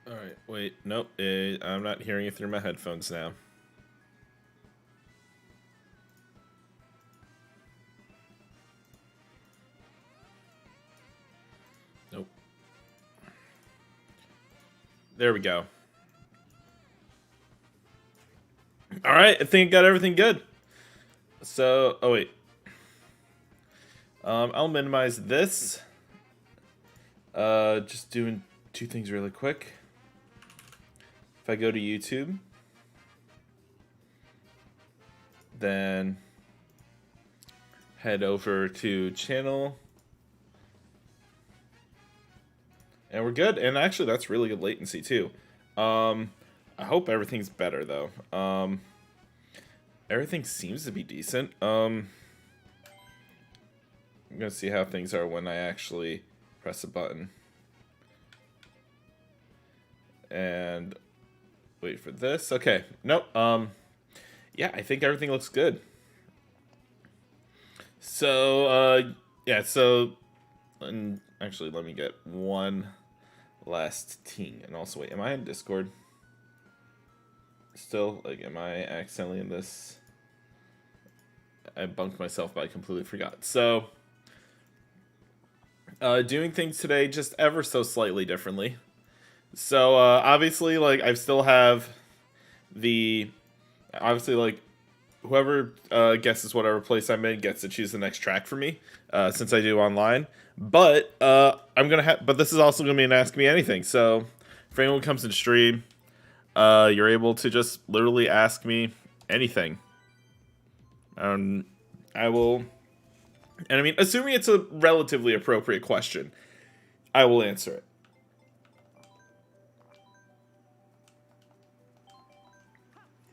All right, wait, nope, I'm not hearing it through my headphones now. Nope. There we go. All right, I think I got everything good. So, oh wait. I'll minimize this. Just doing two things really quick. If I go to YouTube, then head over to channel, and we're good. And actually, that's really good latency too. I hope everything's better though. Everything seems to be decent. I'm gonna see how things are when I actually press a button. And wait for this. Okay. Nope. Yeah, I think everything looks good. So, yeah, so and actually let me get one last ting. And also wait, am I in Discord? Still, like, am I accidentally in this? I bunked myself, but I completely forgot. So, doing things today just ever so slightly differently. So, obviously, like, I still have the, obviously, like, whoever guesses whatever place I'm in gets to choose the next track for me, since I do online. But I'm gonna have, but this is also gonna be an Ask Me Anything. So, if anyone comes in stream, you're able to just literally ask me anything. I will, and I mean, assuming it's a relatively appropriate question, I will answer it.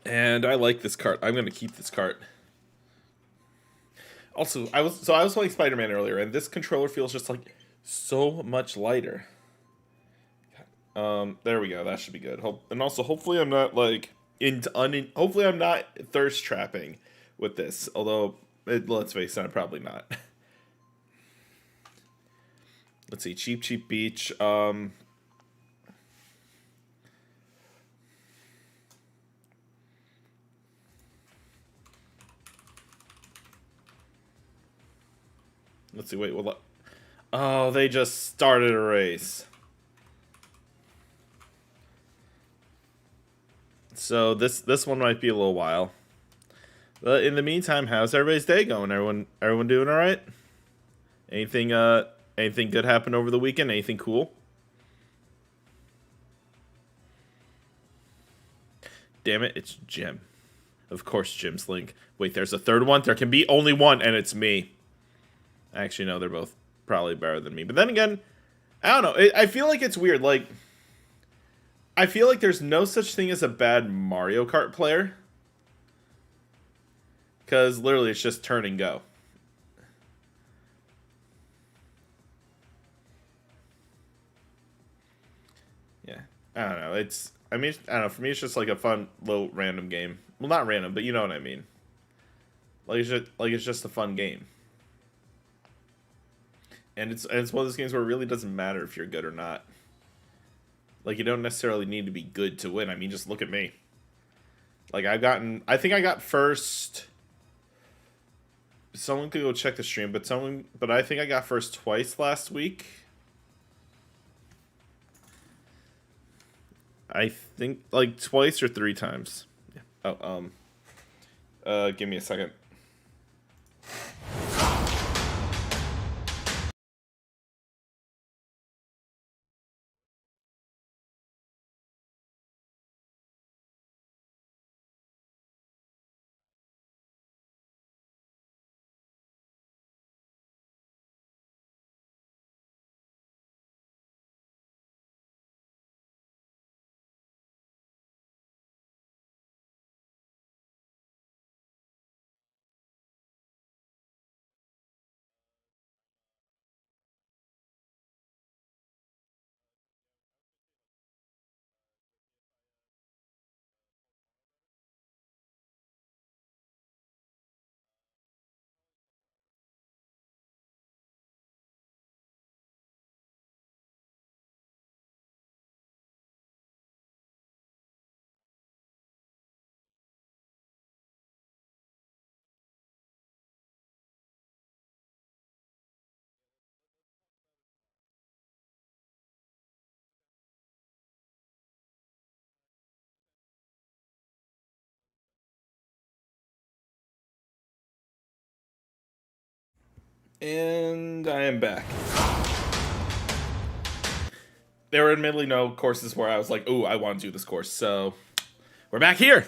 And I like this cart. I'm gonna keep this cart. Also, I was playing Spider-Man earlier, and this controller feels just like so much lighter. There we go. That should be good. And also, hopefully, I'm not like hopefully, I'm not thirst trapping with this. Although, let's face it, I'm probably not. Let's see, Cheap Cheap Beach. Let's see. Wait, what? Oh, they just started a race. So this one might be a little while. But in the meantime, how's everybody's day going? Everyone doing all right? Anything anything good happen over the weekend? Anything cool? Damn it, it's Jim. Of course, Jim's Link. Wait, there's a third one? There can be only one, and it's me. Actually, no, they're both probably better than me. But then again, I don't know. I feel like it's weird. Like, I feel like there's no such thing as a bad Mario Kart player. Because literally, it's just turn and go. Yeah. I don't know. I mean, I don't know. For me, it's just like a fun little random game. Well, not random, but you know what I mean. It's just a fun game. And it's one of those games where it really doesn't matter if you're good or not. Like, you don't necessarily need to be good to win. I mean, just look at me. Like, I think I got first. Someone could go check the stream, but I think I got first twice last week. I think like twice or three times. Yeah. Oh, give me a second. And I am back. There were admittedly no courses where I was like, ooh, I want to do this course. So we're back here.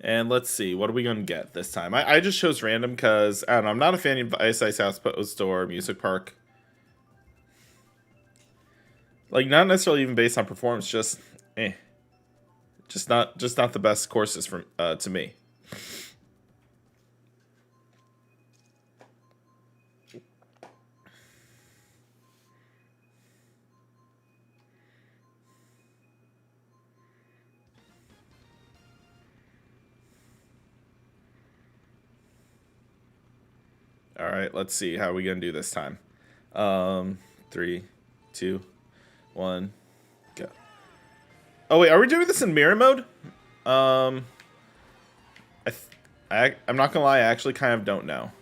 And let's see, what are we going to get this time? I just chose random because, I don't know, I'm not a fan of Ice Ice Outpost or Music Park. Like, not necessarily even based on performance, just, Just not the best courses for to me. All right, let's see how are we gonna do this time. 3, 2, 1, go. Oh wait, are we doing this in mirror mode? I'm not gonna lie, I actually kind of don't know.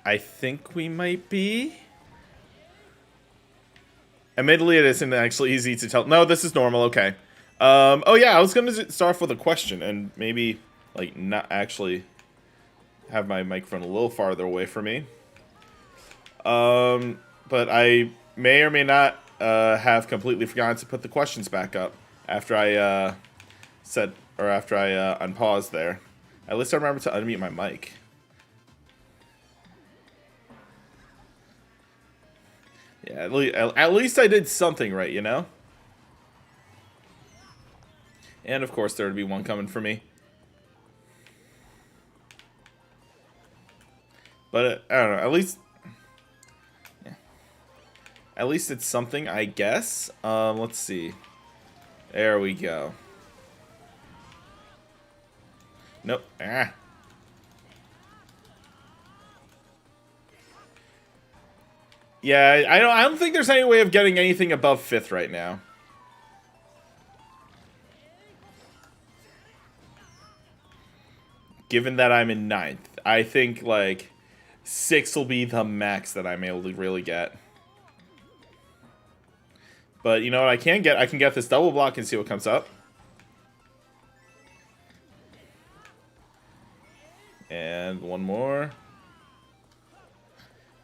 I think we might be. Admittedly, it isn't actually easy to tell. No, this is normal. Okay. Oh yeah, I was gonna start off with a question and maybe like not actually have my microphone a little farther away from me. But I may or may not have completely forgotten to put the questions back up after I after I unpaused there. At least I remember to unmute my mic. Yeah, at least I did something right, you know? And of course there would be one coming for me. But I don't know, at least... Yeah. At least it's something, I guess. Let's see. There we go. Nope. Ah. Yeah, I don't think there's any way of getting anything above 5th right now. Given that I'm in 9th, I think like 6 will be the max that I'm able to really get. But you know what I can get? I can get this double block and see what comes up. And one more.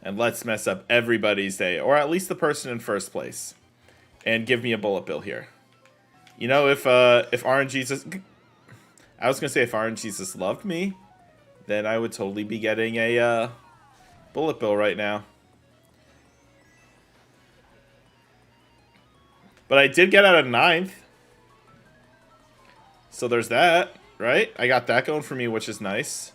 And let's mess up everybody's day, or at least the person in first place, and give me a bullet bill here. You know, if RNGesus, I was gonna say if RNGesus loved me, then I would totally be getting a bullet bill right now. But I did get out of 9th, so there's that, right? I got that going for me, which is nice.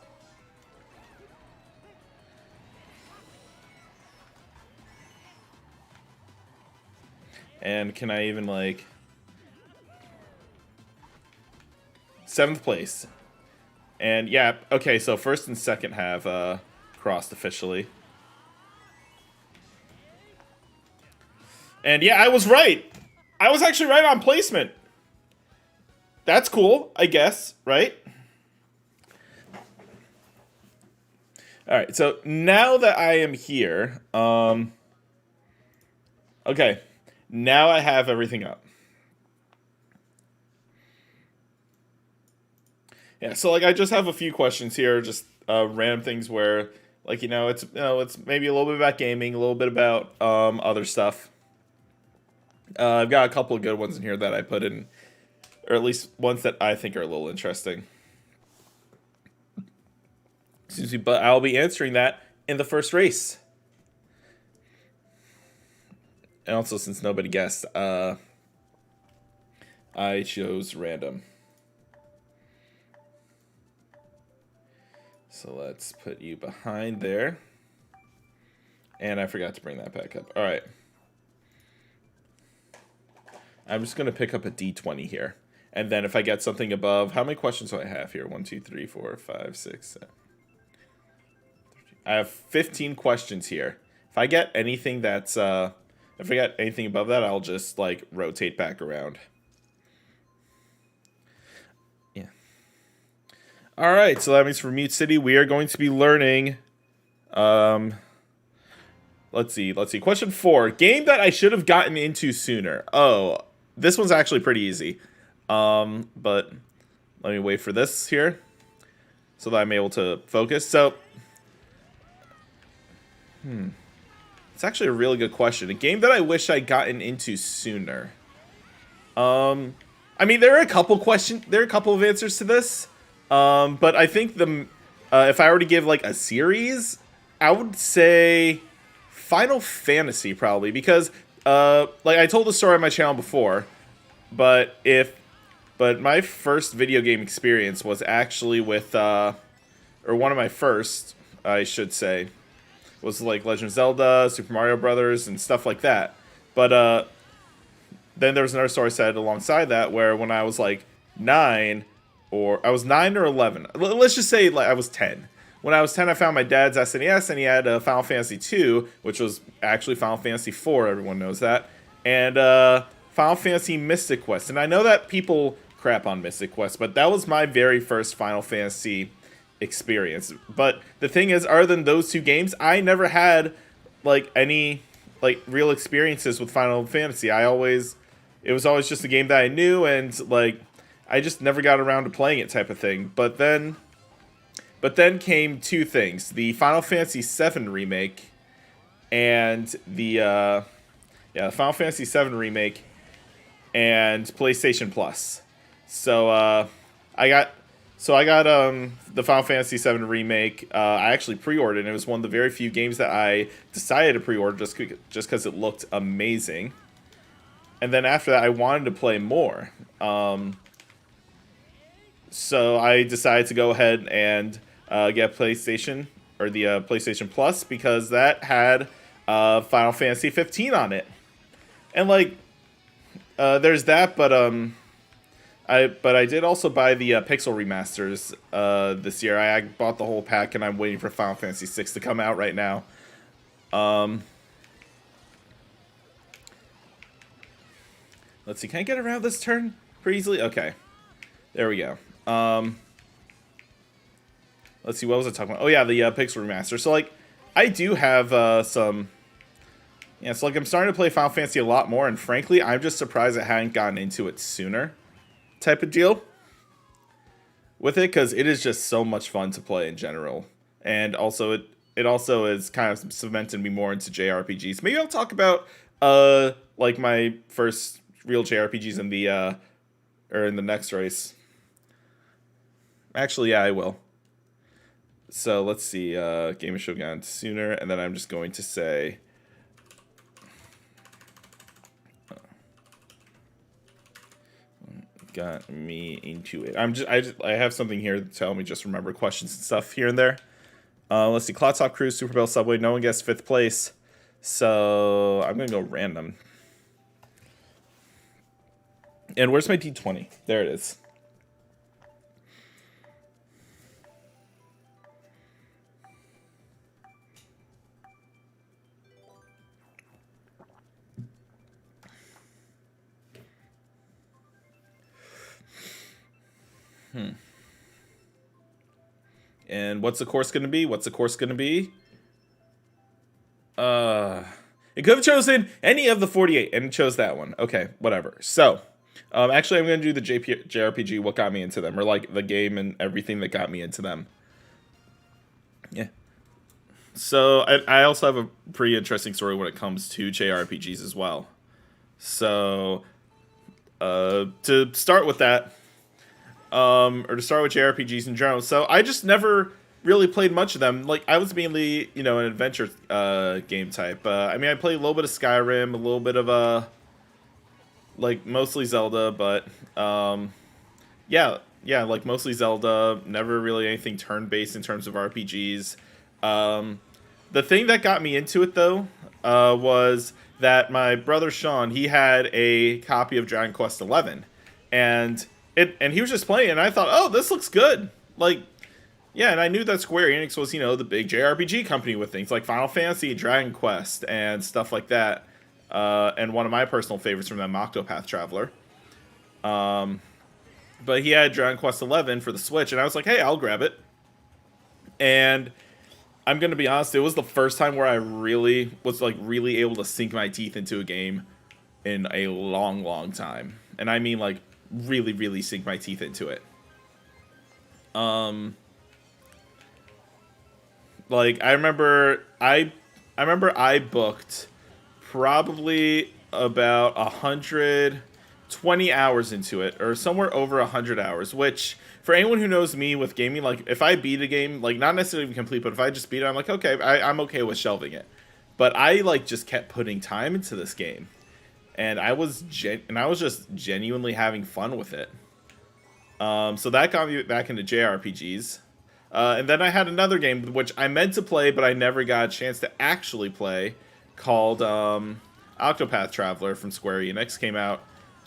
And can I even, like... 7th place. And, yeah, okay, so 1st and 2nd have crossed officially. And, yeah, I was right! I was actually right on placement! That's cool, I guess, right? Alright, so now that I am here, okay. Now I have everything up. Yeah, so like I just have a few questions here, just random things where, like it's maybe a little bit about gaming, a little bit about other stuff. I've got a couple of good ones in here that I put in, or at least ones that I think are a little interesting. Excuse me, but I'll be answering that in the first race. And also, since nobody guessed, I chose random. So let's put you behind there. And I forgot to bring that back up. All right. I'm just going to pick up a D20 here. And then if I get something above, how many questions do I have here? 1, 2, 3, 4, 5, 6, 7. I have 15 questions here. If I get anything that's, if I get anything above that, I'll just, like, rotate back around. Yeah. Alright, so that means for Mute City, we are going to be learning, Let's see. Question 4. Game that I should have gotten into sooner. Oh, this one's actually pretty easy. But let me wait for this here so that I'm able to focus. So, it's actually a really good question. A game that I wish I'd gotten into sooner. I mean, there are a couple of answers to this. But I think if I were to give like a series, I would say Final Fantasy probably, because like I told the story on my channel before, but my first video game experience was actually with or one of my first, I should say, was like Legend of Zelda, Super Mario Brothers, and stuff like that. But then there was another story set alongside that where when I was like 9 or 11. Let's just say like I was 10. When I was 10, I found my dad's SNES, and he had Final Fantasy 2, which was actually Final Fantasy 4, everyone knows that, and Final Fantasy Mystic Quest. And I know that people crap on Mystic Quest, but that was my very first Final Fantasy experience. But the thing is, other than those two games, I never had like any like real experiences with Final Fantasy. It was always just a game that I knew, and like I just never got around to playing it type of thing. But then came two things: the Final Fantasy VII remake, and the Final Fantasy VII remake, and PlayStation Plus. So I got the Final Fantasy VII remake. I actually pre-ordered, and it was one of the very few games that I decided to pre-order just because it looked amazing. And then after that, I wanted to play more. So I decided to go ahead and get PlayStation, or the PlayStation Plus, because that had Final Fantasy 15 on it. And like there's that, but I did also buy the Pixel remasters this year. I bought the whole pack, and I'm waiting for Final Fantasy 6 to come out right now. Let's see, can I get around this turn pretty easily? Okay, there we go. Let's see, what was I talking about? Oh yeah, the Pixel remaster. So like, I do have some. Yeah, so like I'm starting to play Final Fantasy a lot more, and frankly, I'm just surprised I hadn't gotten into it sooner, type of deal. With it, because it is just so much fun to play in general, and also it also is kind of cemented me more into JRPGs. Maybe I'll talk about like my first real JRPGs in the in the next race. Actually, yeah, I will. So let's see, Game of Shogun sooner, and then I'm just going to say got me into it. I have something here to tell me, just remember questions and stuff here and there. Let's see, Cloud Top Cruise, Super Bell Subway, no one gets 5th place. So I'm gonna go random. And where's my D20? There it is. And what's the course going to be? It could have chosen any of the 48, and it chose that one. Okay, whatever. So, actually, I'm going to do the JRPG, what got me into them, or like the game and everything that got me into them. Yeah. So, I also have a pretty interesting story when it comes to JRPGs as well. So, to start with that, or to start with JRPGs in general. So I just never really played much of them. Like, I was mainly, an adventure game type. I mean, I played a little bit of Skyrim, a little bit of like mostly Zelda, but yeah, like mostly Zelda. Never really anything turn-based in terms of RPGs. The thing that got me into it though was that my brother Sean, he had a copy of Dragon Quest XI, and he was just playing it, and I thought, oh, this looks good. Like, yeah, and I knew that Square Enix was, the big JRPG company with things like Final Fantasy, Dragon Quest, and stuff like that. And one of my personal favorites from them, Octopath Traveler. But he had Dragon Quest XI for the Switch, and I was like, hey, I'll grab it. And I'm gonna be honest, it was the first time where I really was like really able to sink my teeth into a game in a long, long time. And I mean like really, really sink my teeth into it. Like I remember I booked probably about 120 hours into it, or somewhere over 100 hours, which for anyone who knows me with gaming, like if I beat a game, like not necessarily complete, but if I just beat it, I'm like, okay, I'm okay with shelving it. But I like just kept putting time into this game, and I was just genuinely having fun with it. So that got me back into JRPGs. And then I had another game which I meant to play, but I never got a chance to actually play, called Octopath Traveler from Square Enix. Came out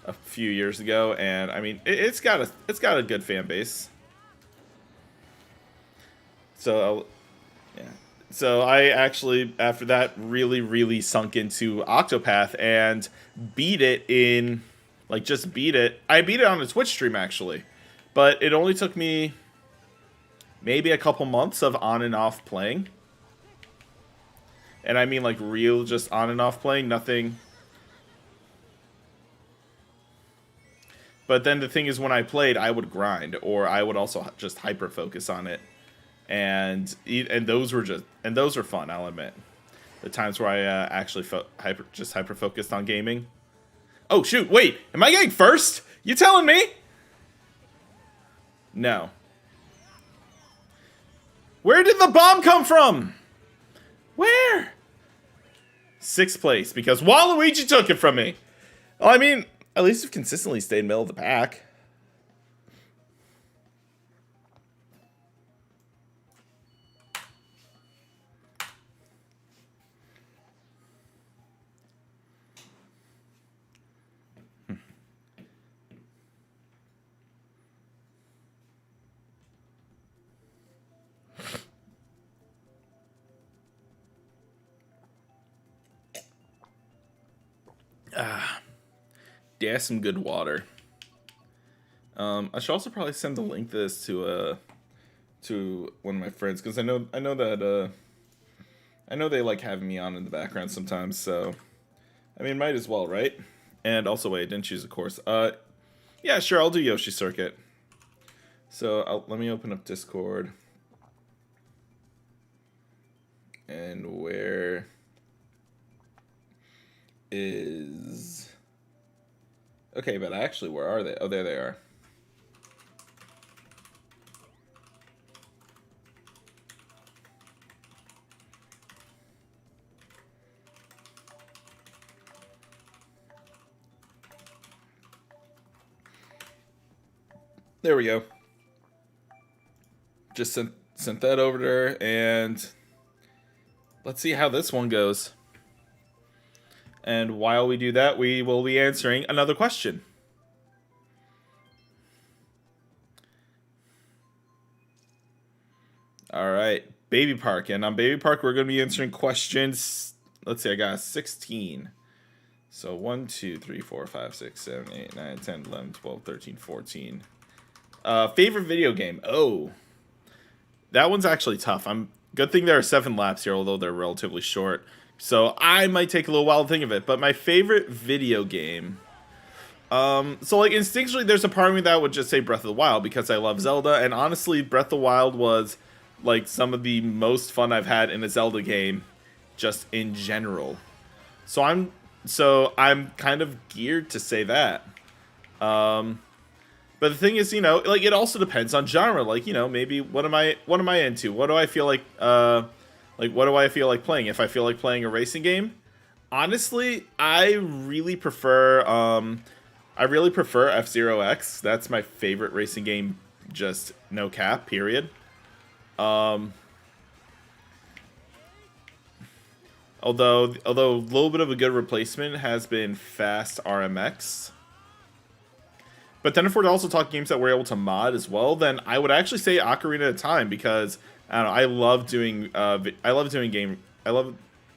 a few years ago, and I mean it's got a good fan base. So yeah, so I actually after that really sunk into Octopath and beat it in like just beat it. I beat it on a Twitch stream actually, but it only took me maybe a couple months of on and off playing. And I mean like real just on and off playing, nothing. But then the thing is when I played, I would grind or I would also just hyper focus on it. And those were fun, I'll admit. The times where I actually hyper focused on gaming. Oh shoot, wait, am I getting first? You telling me? No. Where did the bomb come from? Where? Sixth place, because Waluigi took it from me. Well, I mean, at least you've consistently stayed middle of the pack. Yeah, some good water. I should also probably send the link to this to one of my friends because I know they like having me on in the background sometimes. So I mean, might as well, right? And also, wait, I didn't choose a course. Yeah, sure, I'll do Yoshi Circuit. So let me open up Discord. And where is... Okay, but actually, where are they? Oh, there they are. There we go. Just sent that over to her, and let's see how this one goes. And while we do that, we will be answering another question. All right, Baby Park. And on Baby Park, we're going to be answering questions. Let's see, I got 16. So 1, 2, 3, 4, 5, 6, 7, 8, 9, 10, 11, 12, 13, 14. Favorite video game? Oh. That one's actually tough. Good thing there are 7 laps here, although they're relatively short. So I might take a little while to think of it. But my favorite video game... so like instinctually there's a part of me that would just say Breath of the Wild because I love Zelda. And honestly, Breath of the Wild was like some of the most fun I've had in a Zelda game just in general. So I'm kind of geared to say that. But the thing is, you know, like it also depends on genre. Like, you know, maybe what am I into? What do I feel like what do I feel like playing? If I feel like playing a racing game, honestly, I really prefer F-Zero X. That's my favorite racing game, just no cap, period. Although a little bit of a good replacement has been Fast RMX. But then if we're to also talk games that we're able to mod as well, then I would actually say Ocarina of Time because I don't know, I love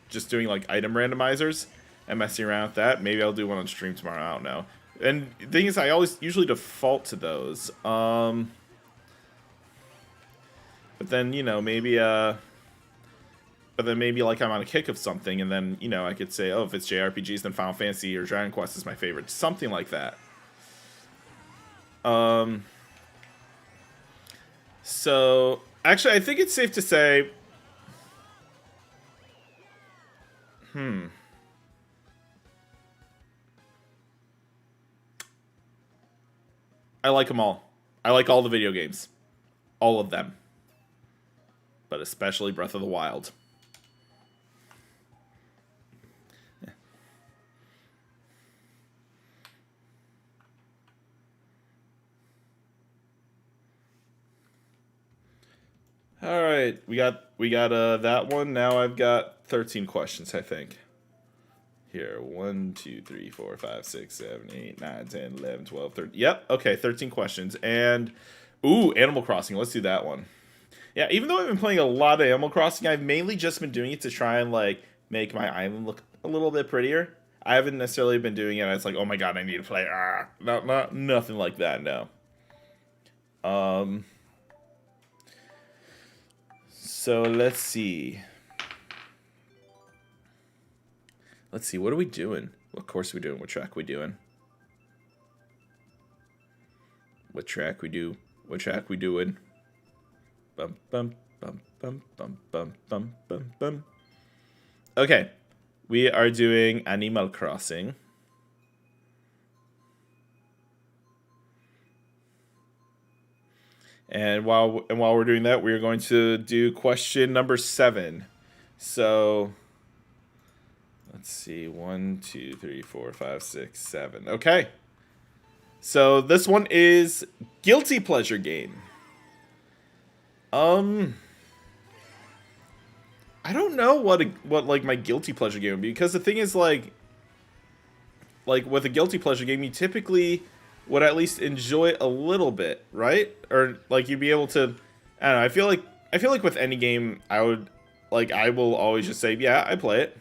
just doing like item randomizers and messing around with that. Maybe I'll do one on stream tomorrow, I don't know. And the thing is, I usually default to those. But then, you know, maybe but then maybe like I'm on a kick of something, and then you know I could say, oh, if it's JRPGs, then Final Fantasy or Dragon Quest is my favorite, something like that. So actually, I think it's safe to say, I like them all. I like all the video games, all of them, but especially Breath of the Wild. All right, we got that one. Now I've got 13 questions, I think. Here, 1, 2, 3, 4, 5, 6, 7, 8, 9, 10, 11, 12, 13. Yep, okay, 13 questions. And, ooh, Animal Crossing. Let's do that one. Yeah, even though I've been playing a lot of Animal Crossing, I've mainly just been doing it to try and, like, make my island look a little bit prettier. I haven't necessarily been doing it as, like, oh my god, I need to play. Nothing like that, no. So, let's see. What are we doing? What course are we doing? What track are we doing? What track we do? What track we doing? Bum bum bum bum bum bum bum bum bum. Okay, we are doing Animal Crossing. And while we're doing that, we're going to do question number 7. So let's see, 1, 2, 3, 4, 5, 6, 7. Okay. So this one is guilty pleasure game. I don't know what like my guilty pleasure game would be, because the thing is like with a guilty pleasure game, you typically would at least enjoy it a little bit, right? Or like you'd be able to, I don't know. I feel like with any game, I will always just say, yeah, I play it.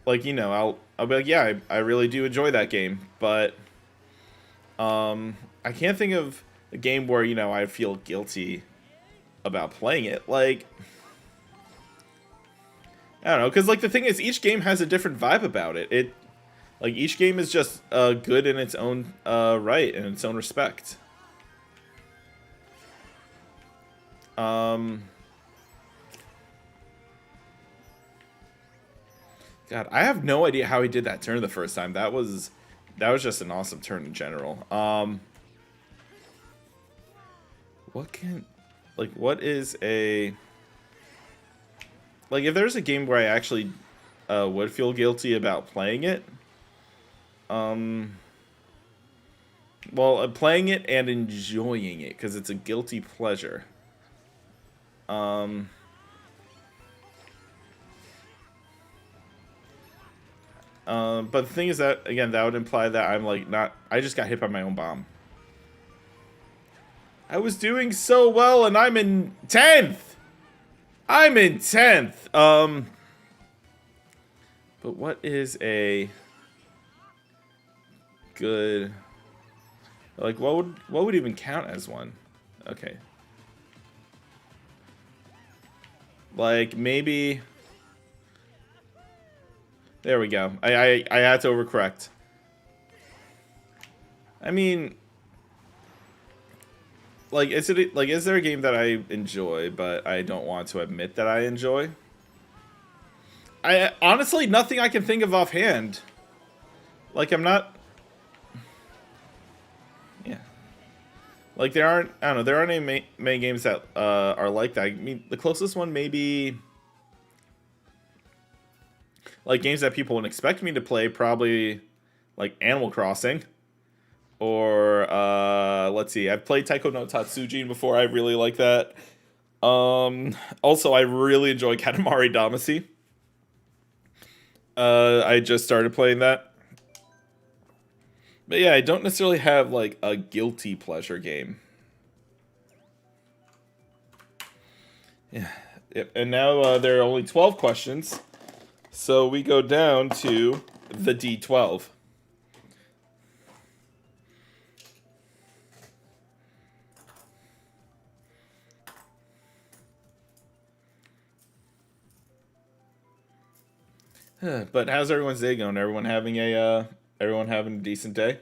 Like, you know, I'll be like, yeah, I really do enjoy that game, but I can't think of a game where, you know, I feel guilty about playing it. Like, I don't know, because like the thing is, each game has a different vibe about it. Like each game is just good in its own right, in its own respect. God, I have no idea how he did that turn the first time. That was just an awesome turn in general. What is a, like, if there's a game where I actually would feel guilty about playing it, well, playing it and enjoying it, because it's a guilty pleasure. But the thing is that, again, that would imply that I'm like I just got hit by my own bomb. I was doing so well, and I'm in 10th. I'm in 10th. But what is a good, like, what would even count as one? Okay. Like, maybe, there we go. I had to overcorrect. I mean, like, is there a game that I enjoy but I don't want to admit that I enjoy? I honestly, nothing I can think of offhand. Like, I'm not, yeah. Like, there aren't, I don't know, there aren't any many games that are like that. I mean, the closest one maybe, like, games that people would expect me to play, probably like Animal Crossing. Or let's see, I've played Taiko no Tatsujin before. I really like that. Also, I really enjoy Katamari Damacy. I just started playing that. But yeah, I don't necessarily have like a guilty pleasure game. Yeah. Yep. And now there are only 12 questions. So we go down to the D12. But how's everyone's day going? Everyone having a decent day?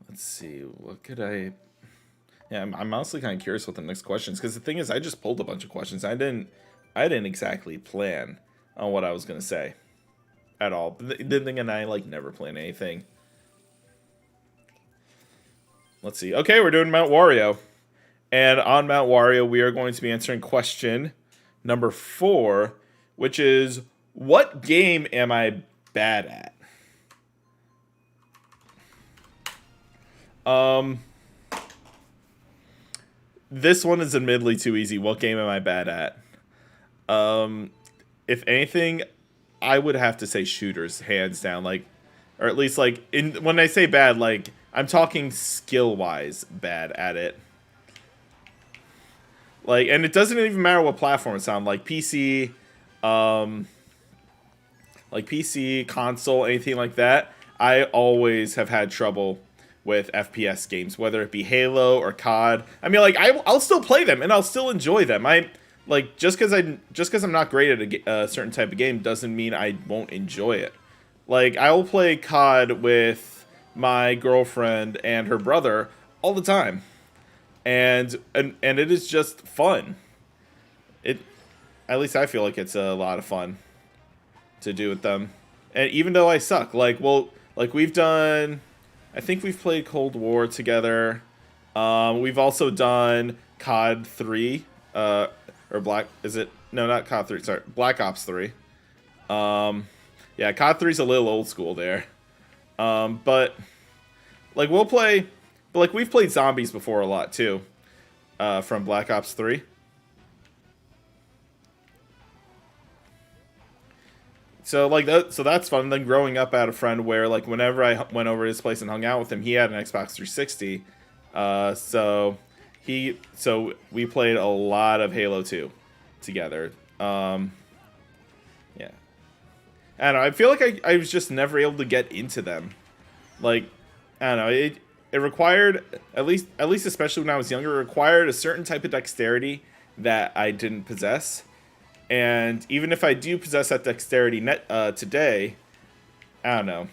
Let's see. What could I? Yeah, I'm honestly kind of curious what the next questions, because the thing is, I just pulled a bunch of questions. I didn't exactly plan on what I was gonna say at all. The thing, and I like never plan anything. Let's see. Okay, we're doing Mount Wario, and on Mount Wario, we are going to be answering question number 4, which is, what game am I bad at? This one is admittedly too easy. What game am I bad at? If anything, I would have to say shooters, hands down. Like, or at least like when I say bad, like I'm talking skill wise bad at it. Like, and it doesn't even matter what platform it's on. Like PC, console, anything like that. I always have had trouble with FPS games, whether it be Halo or COD. I mean, like I'll still play them and I'll still enjoy them. Just because I'm not great at a certain type of game doesn't mean I won't enjoy it. Like, I will play COD with my girlfriend and her brother all the time, and it is just fun. It, at least I feel like it's a lot of fun to do with them. And even though I suck, we've done, I think we've played Cold War together. We've also done COD 3, or Black, is it? No, not COD 3, sorry, Black Ops 3. Yeah, COD 3's a little old school there. But, like, we've played zombies before a lot, too, from Black Ops 3. So that's fun. And then growing up, I had a friend where, like, whenever I went over to his place and hung out with him, he had an Xbox 360. So we played a lot of Halo 2 together. Yeah. I don't know. I feel like I was just never able to get into them. Like, I don't know. It required, at least especially when I was younger, it required a certain type of dexterity that I didn't possess. And even if I do possess that dexterity today, I don't know.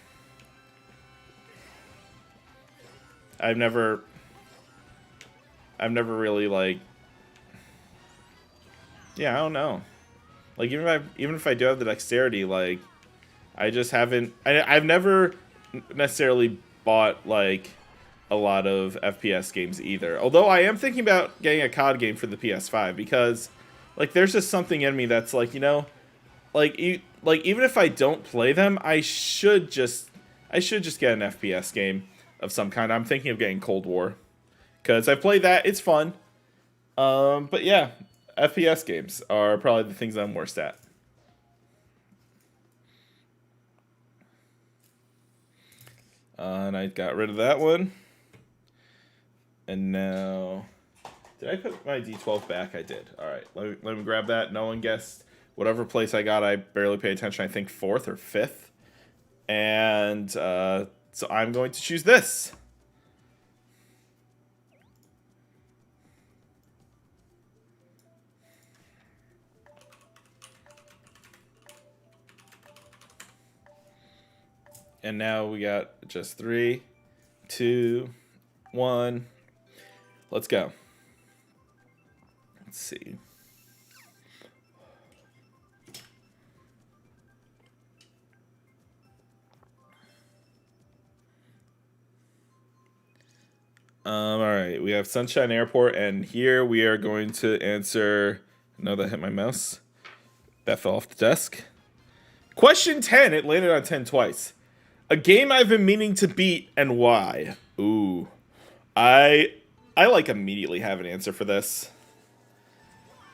I've never really, like, yeah, I don't know. Like, even if I do have the dexterity, like, I just haven't. I've never necessarily bought, like, a lot of FPS games either. Although I am thinking about getting a COD game for the PS5, because, like, there's just something in me that's like, like even if I don't play them, I should just get an FPS game of some kind. I'm thinking of getting Cold War, because I've played that. It's fun. But yeah, FPS games are probably the things I'm worst at. And I got rid of that one. And now, did I put my D12 back? I did. All right, let me grab that. No one guessed whatever place I got. I barely paid attention. I think 4th or 5th. And so I'm going to choose this. And now we got just 3, 2, 1. Let's go. Let's see. All right, we have Sunshine Airport, and here we are going to answer. No, that hit my mouse. That fell off the desk. Question 10. It landed on 10 twice. A game I've been meaning to beat, and why? Ooh. I like immediately have an answer for this.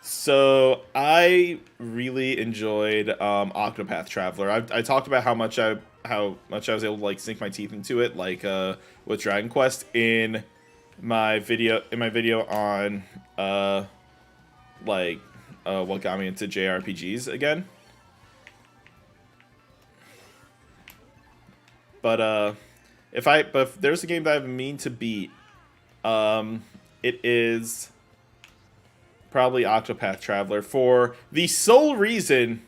So I really enjoyed Octopath Traveler. I talked about how much I was able to, like, sink my teeth into it, like with Dragon Quest in my video on what got me into JRPGs again. But if there's a game that I've mean to beat, it is probably Octopath Traveler for the sole reason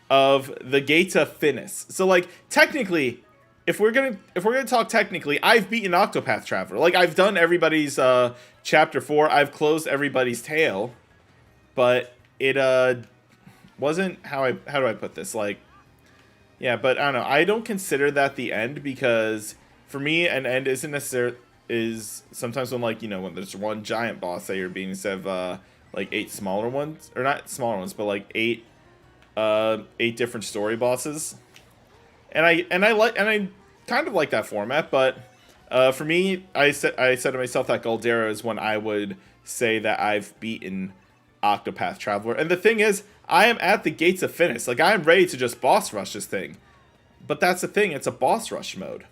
of the Gates of Finis. So like technically, if we're gonna talk technically, I've beaten Octopath Traveler. Like I've done everybody's chapter 4. I've closed everybody's tale, but it wasn't how do I put this? Like, yeah, but I don't know. I don't consider that the end because for me, an end isn't necessarily is sometimes when like when there's one giant boss that you're beating instead of like 8 smaller ones, or not smaller ones, but like 8 different story bosses. And I kind of like that format, but for me, I said to myself that Galdera is when I would say that I've beaten Octopath Traveler. And the thing is, I am at the Gates of Finis. Like I am ready to just boss rush this thing. But that's the thing, it's a boss rush mode.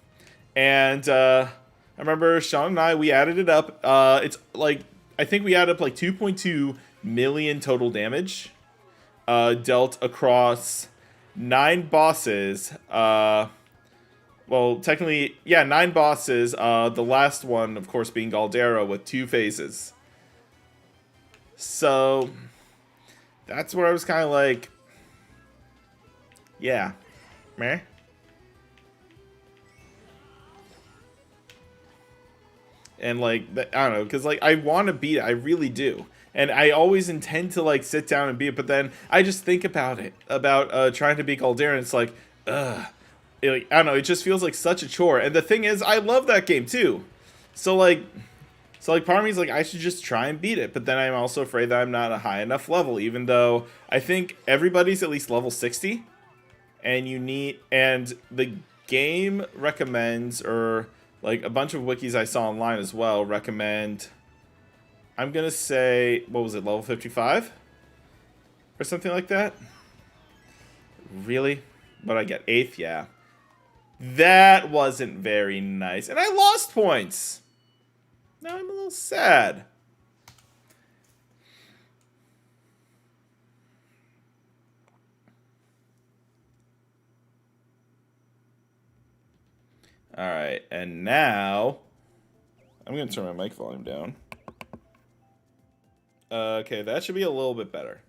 And I remember Sean and I, we added it up. It's like I think we added up like 2.2 million total damage dealt across 9 bosses. Well, technically, yeah, 9 bosses. The last one, of course, being Galdera with 2 phases. So that's where I was kind of like, yeah, meh. And like, I don't know, because like I want to beat it, I really do. And I always intend to like sit down and beat it, but then I just think about it, about trying to beat Galdera, and it's like, ugh. I don't know, it just feels like such a chore. And the thing is, I love that game too. So like part of me is like, I should just try and beat it. But then I'm also afraid that I'm not a high enough level, even though I think everybody's at least level 60. And and the game recommends, or like a bunch of wikis I saw online as well recommend, I'm gonna say, what was it, level 55? Or something like that? Really? But I get 8th, yeah. That wasn't very nice. And I lost points! Now I'm a little sad. Alright, and now I'm going to turn my mic volume down. Okay, that should be a little bit better.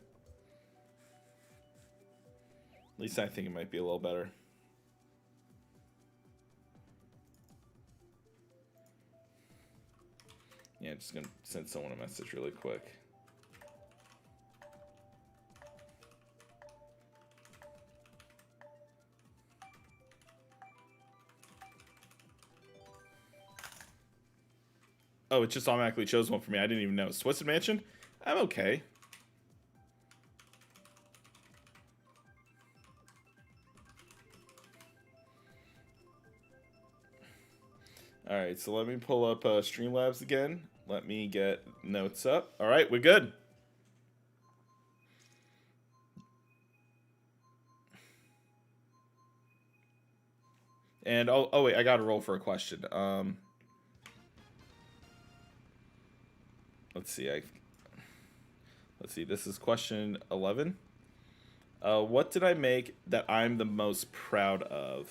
At least I think it might be a little better. Yeah, just going to send someone a message really quick. Oh, it just automatically chose one for me. I didn't even know. Twisted Mansion? I'm okay. Alright, so let me pull up Streamlabs again. Let me get notes up. Alright, we're good. And, oh wait, I gotta roll for a question. Let's see, this is question 11. What did I make that I'm the most proud of?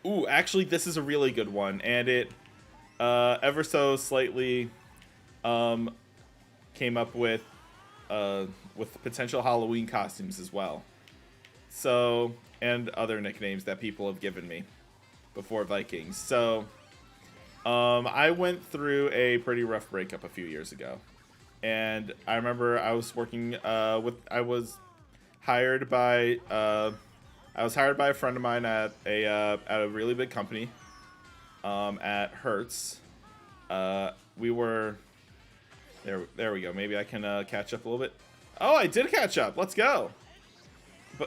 Ooh, actually, this is a really good one, and it ever so slightly came up with potential Halloween costumes as well. So, and other nicknames that people have given me before Vikings. So, I went through a pretty rough breakup a few years ago, and I remember I was working I was hired by a friend of mine at a really big company, at Hertz. We were there we go. Maybe I can catch up a little bit. Oh, I did catch up. Let's go.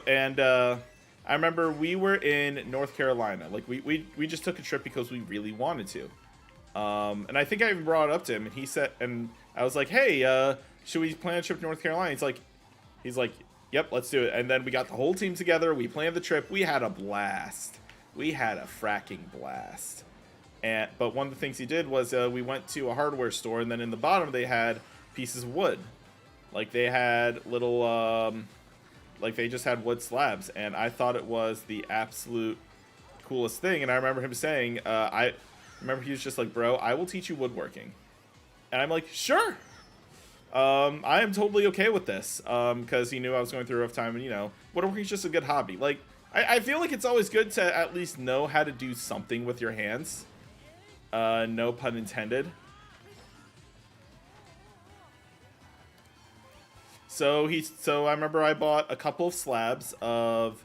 And I remember we were in North Carolina. Like we just took a trip because we really wanted to. And I think I even brought it up to him, and he said, and I was like, hey, should we plan a trip to North Carolina? He's like, yep, let's do it. And then we got the whole team together. We planned the trip. We had a blast. We had a fracking blast. But one of the things he did was we went to a hardware store, and then in the bottom they had pieces of wood. Like they had little, like they just had wood slabs. And I thought it was the absolute coolest thing. And I remember him saying, I remember he was just like, bro, I will teach you woodworking. And I'm like, sure. I am totally okay with this. Because he knew I was going through a rough time, and woodworking is just a good hobby. Like, I feel like it's always good to at least know how to do something with your hands. No pun intended. So I remember I bought a couple of slabs of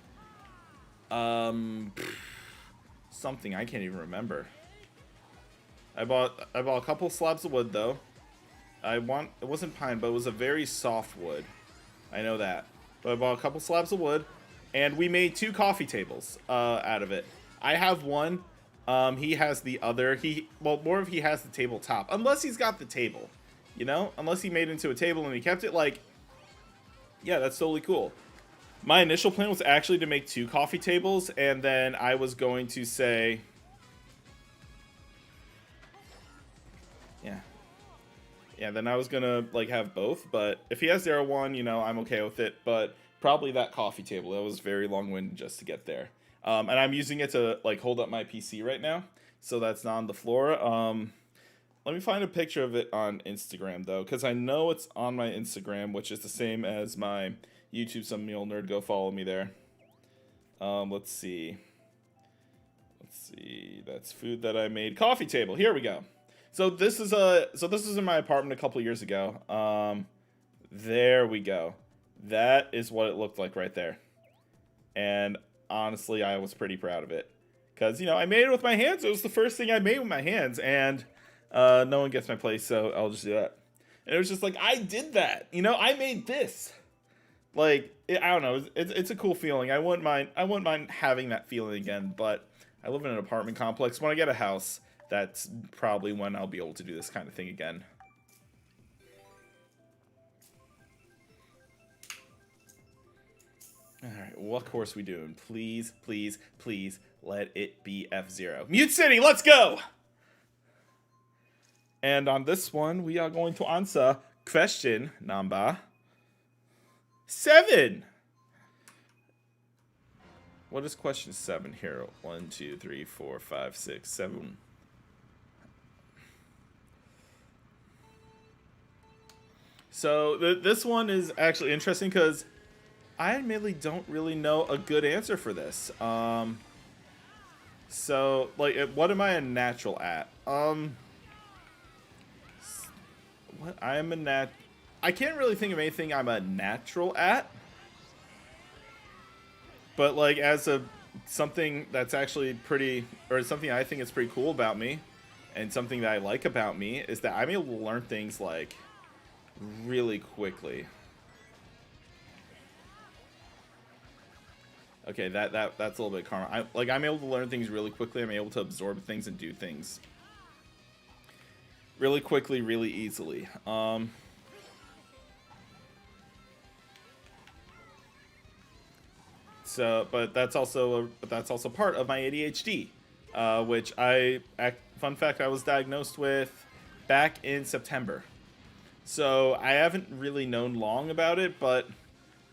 something I can't even remember. I bought a couple of slabs of wood though. It wasn't pine, but it was a very soft wood. I know that. But I bought a couple slabs of wood, and we made 2 coffee tables out of it. I have one. He has the other. He has the tabletop, unless he's got the table. Unless he made it into a table and he kept it. Like, yeah, that's totally cool. My initial plan was actually to make 2 coffee tables, and then I was going to say, then I was gonna like have both. But if he has the one, I'm okay with it. But probably that coffee table. That was very long-winded just to get there. And I'm using it to like hold up my PC right now, so that's not on the floor. Let me find a picture of it on Instagram though, because I know it's on my Instagram, which is the same as my YouTube. Some Mule Nerd, go follow me there. Let's see. That's food that I made. Coffee table. Here we go. So this is in my apartment a couple years ago. There we go. That is what it looked like right there. And honestly, I was pretty proud of it, because I made it with my hands. It was the first thing I made with my hands, and no one gets my place, so I'll just do that. And it was just like, I did that. I made this. Like, I don't know. It's a cool feeling. I wouldn't mind having that feeling again. But I live in an apartment complex. When I get a house, that's probably when I'll be able to do this kind of thing again. Alright, what course we doing? Please, please, please, let it be F-Zero. Mute City, let's go! And on this one, we are going to answer question number 7. What is question 7 here? 1, 2, 3, 4, 5, 6, 7. So this one is actually interesting because I admittedly don't really know a good answer for this. So like, what am I a natural at? What I am I can't really think of anything I'm a natural at. But like, as something that's actually pretty, or something I think is pretty cool about me, and something that I like about me, is that I'm able to learn things like really quickly. Okay, that's a little bit karma. I'm able to learn things really quickly. I'm able to absorb things and do things really quickly, really easily. But that's also part of my ADHD, which fun fact, I was diagnosed with back in September. So I haven't really known long about it, but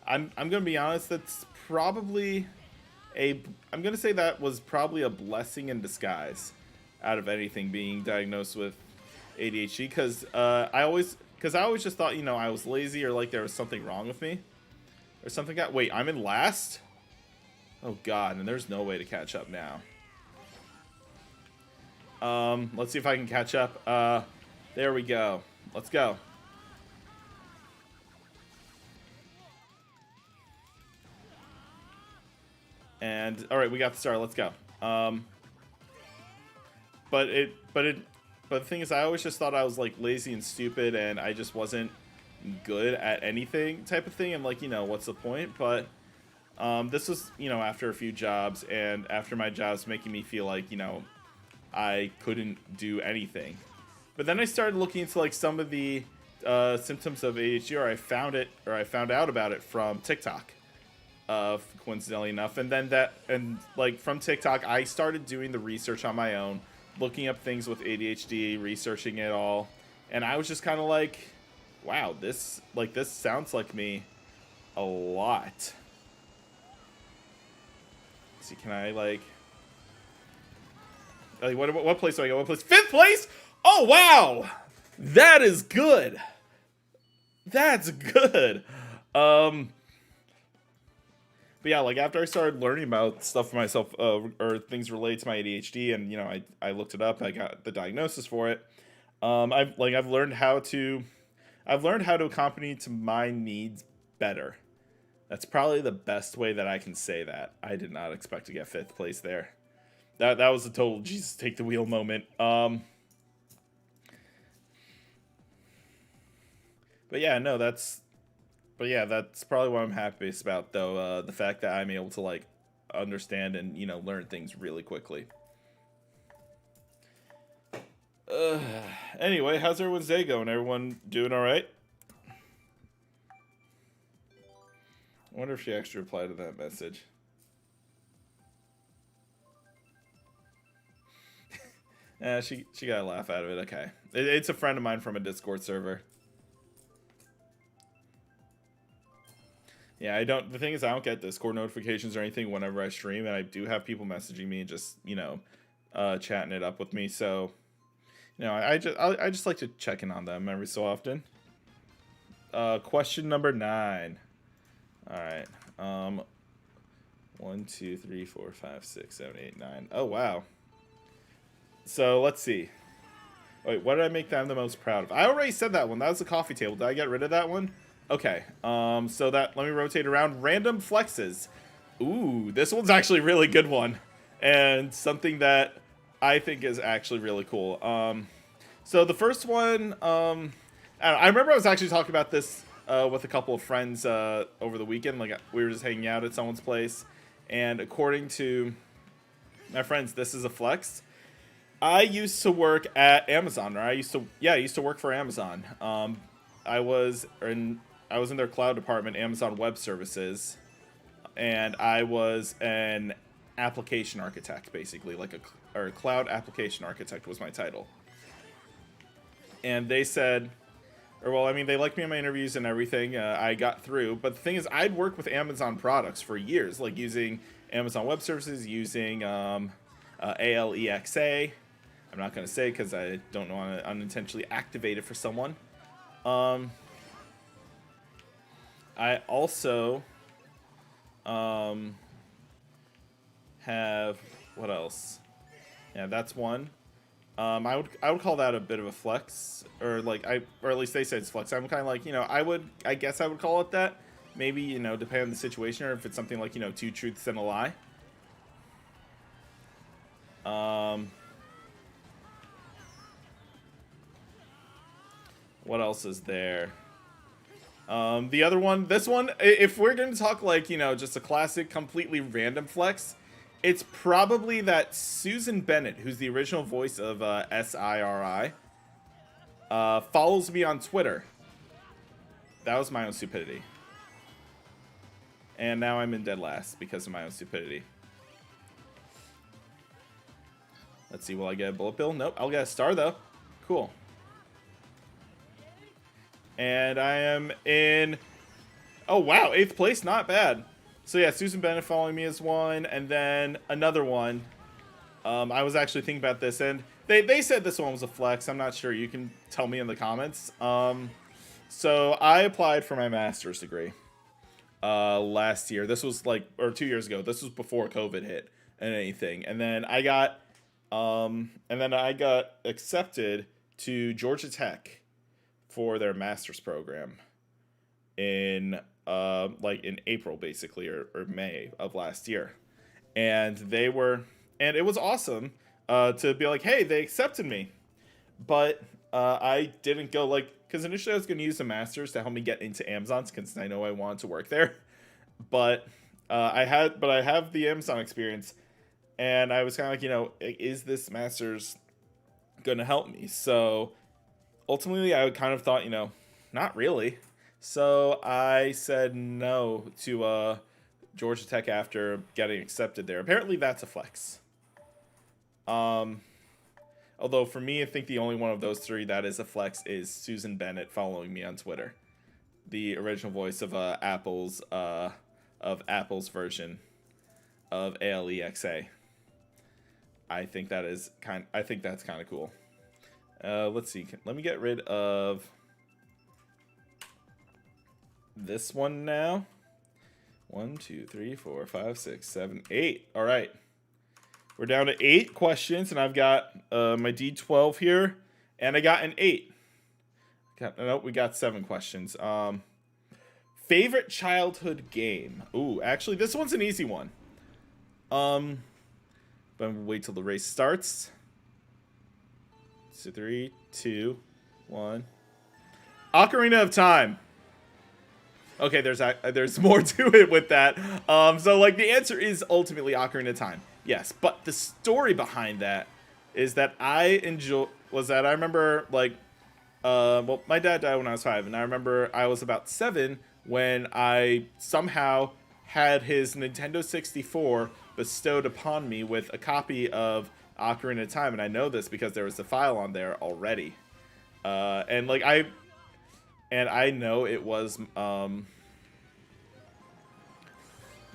I'm gonna be honest. That's probably I'm gonna say that was probably a blessing in disguise, out of anything, being diagnosed with ADHD, because I always just thought I was lazy, or like there was something wrong with me, or something. Wait, I'm in last. Oh god, and there's no way to catch up now. Let's see if I can catch up. There we go. Let's go. And all right, we got the star. Let's go. But the thing is, I always just thought I was like lazy and stupid, and I just wasn't good at anything, type of thing. I'm like, what's the point? But this was, after a few jobs, and after my jobs making me feel like, I couldn't do anything. But then I started looking into like some of the symptoms of ADHD, or I found out about it from TikTok. Coincidentally enough, and then from TikTok, I started doing the research on my own, looking up things with ADHD, researching it all, and I was just kind of like, wow, this sounds like me a lot. Let's see, can I like what place do I go? What place? 5th place? Oh wow, that is good. That's good. Um, but yeah, like after I started learning about stuff for myself, or things related to my ADHD, and I looked it up. I got the diagnosis for it. I've learned how to accompany to my needs better. That's probably the best way that I can say that. I did not expect to get fifth place there. That was a total Jesus take the wheel moment. But yeah, no, that's probably what I'm happiest about though. The fact that I'm able to like understand and learn things really quickly. Uh, anyway, how's everyone's day going? Everyone doing all right? I wonder if she actually replied to that message. She got a laugh out of it. Okay, it's a friend of mine from a Discord server. Yeah, I don't. The thing is, I don't get Discord notifications or anything whenever I stream, and I do have people messaging me and just chatting it up with me. So, I just like to check in on them every so often. Question number 9. All right. 1, 2, 3, 4, 5, 6, 7, 8, 9. Oh wow. So let's see. Wait, what did I make that I'm the most proud of? I already said that one. That was the coffee table. Did I get rid of that one? Okay. So let me rotate around. Random flexes. Ooh, this one's actually a really good one, and something that I think is actually really cool. So the first one, I remember I was actually talking about this with a couple of friends over the weekend. Like we were just hanging out at someone's place, and according to my friends, this is a flex. I used to work at Amazon, or I used to work for Amazon. I was in their cloud department, Amazon Web Services, and I was an application architect, basically, or cloud application architect was my title. And they said, or well, I mean, they liked me in my interviews and everything. I got through, but the thing is, I'd worked with Amazon products for years, like using Amazon Web Services, using ALEXA. I'm not going to say because I don't want to unintentionally activate it for someone. I also have, what else? Yeah, that's one. I would call that a bit of a flex, or or at least they said it's flex. I'm kind of like, I guess I would call it that. Maybe, depending on the situation, or if it's something like, two truths and a lie. What else is there? The other one, this one, if we're going to talk like, just a classic, completely random flex, it's probably that Susan Bennett, who's the original voice of SIRI, follows me on Twitter. That was my own stupidity. And now I'm in dead last because of my own stupidity. Let's see, will I get a bullet bill? Nope, I'll get a star though. Cool. And I am in, oh wow, 8th place, not bad. So yeah, Susan Bennett following me is one, and then another one. I was actually thinking about this, and they said this one was a flex. I'm not sure. You can tell me in the comments. So I applied for my master's degree last year. This was or 2 years ago. This was before COVID hit and anything. And then I got accepted to Georgia Tech for their master's program in in April, basically, or May of last year. And it was awesome to be like, hey, they accepted me. But I didn't go, because initially I was going to use the master's to help me get into Amazon, because I know I wanted to work there. But I have the Amazon experience, and I was kind of like, is this master's going to help me? So ultimately, I kind of thought, not really. So I said no to Georgia Tech after getting accepted there. Apparently, that's a flex. Although for me, I think the only one of those three that is a flex is Susan Bennett following me on Twitter, the original voice of Apple's version of ALEXA. I think that's kind of cool. Let's see. Let me get rid of this one now. 1, 2, 3, 4, 5, 6, 7, 8. All right. We're down to 8 questions, and I've got my D12 here, and I got an 8. Nope, we got 7 questions. Favorite childhood game? Ooh, actually, this one's an easy one. But I'm gonna wait till the race starts. So 3, 2, 1. Ocarina of Time. Okay, there's more to it with that. So like the answer is ultimately Ocarina of Time. Yes, but the story behind that is that I remember like well, my dad died when I was 5, and I remember I was about 7 when I somehow had his Nintendo 64 bestowed upon me with a copy of Ocarina of Time, and I know this because there was a file on there already. And I know it was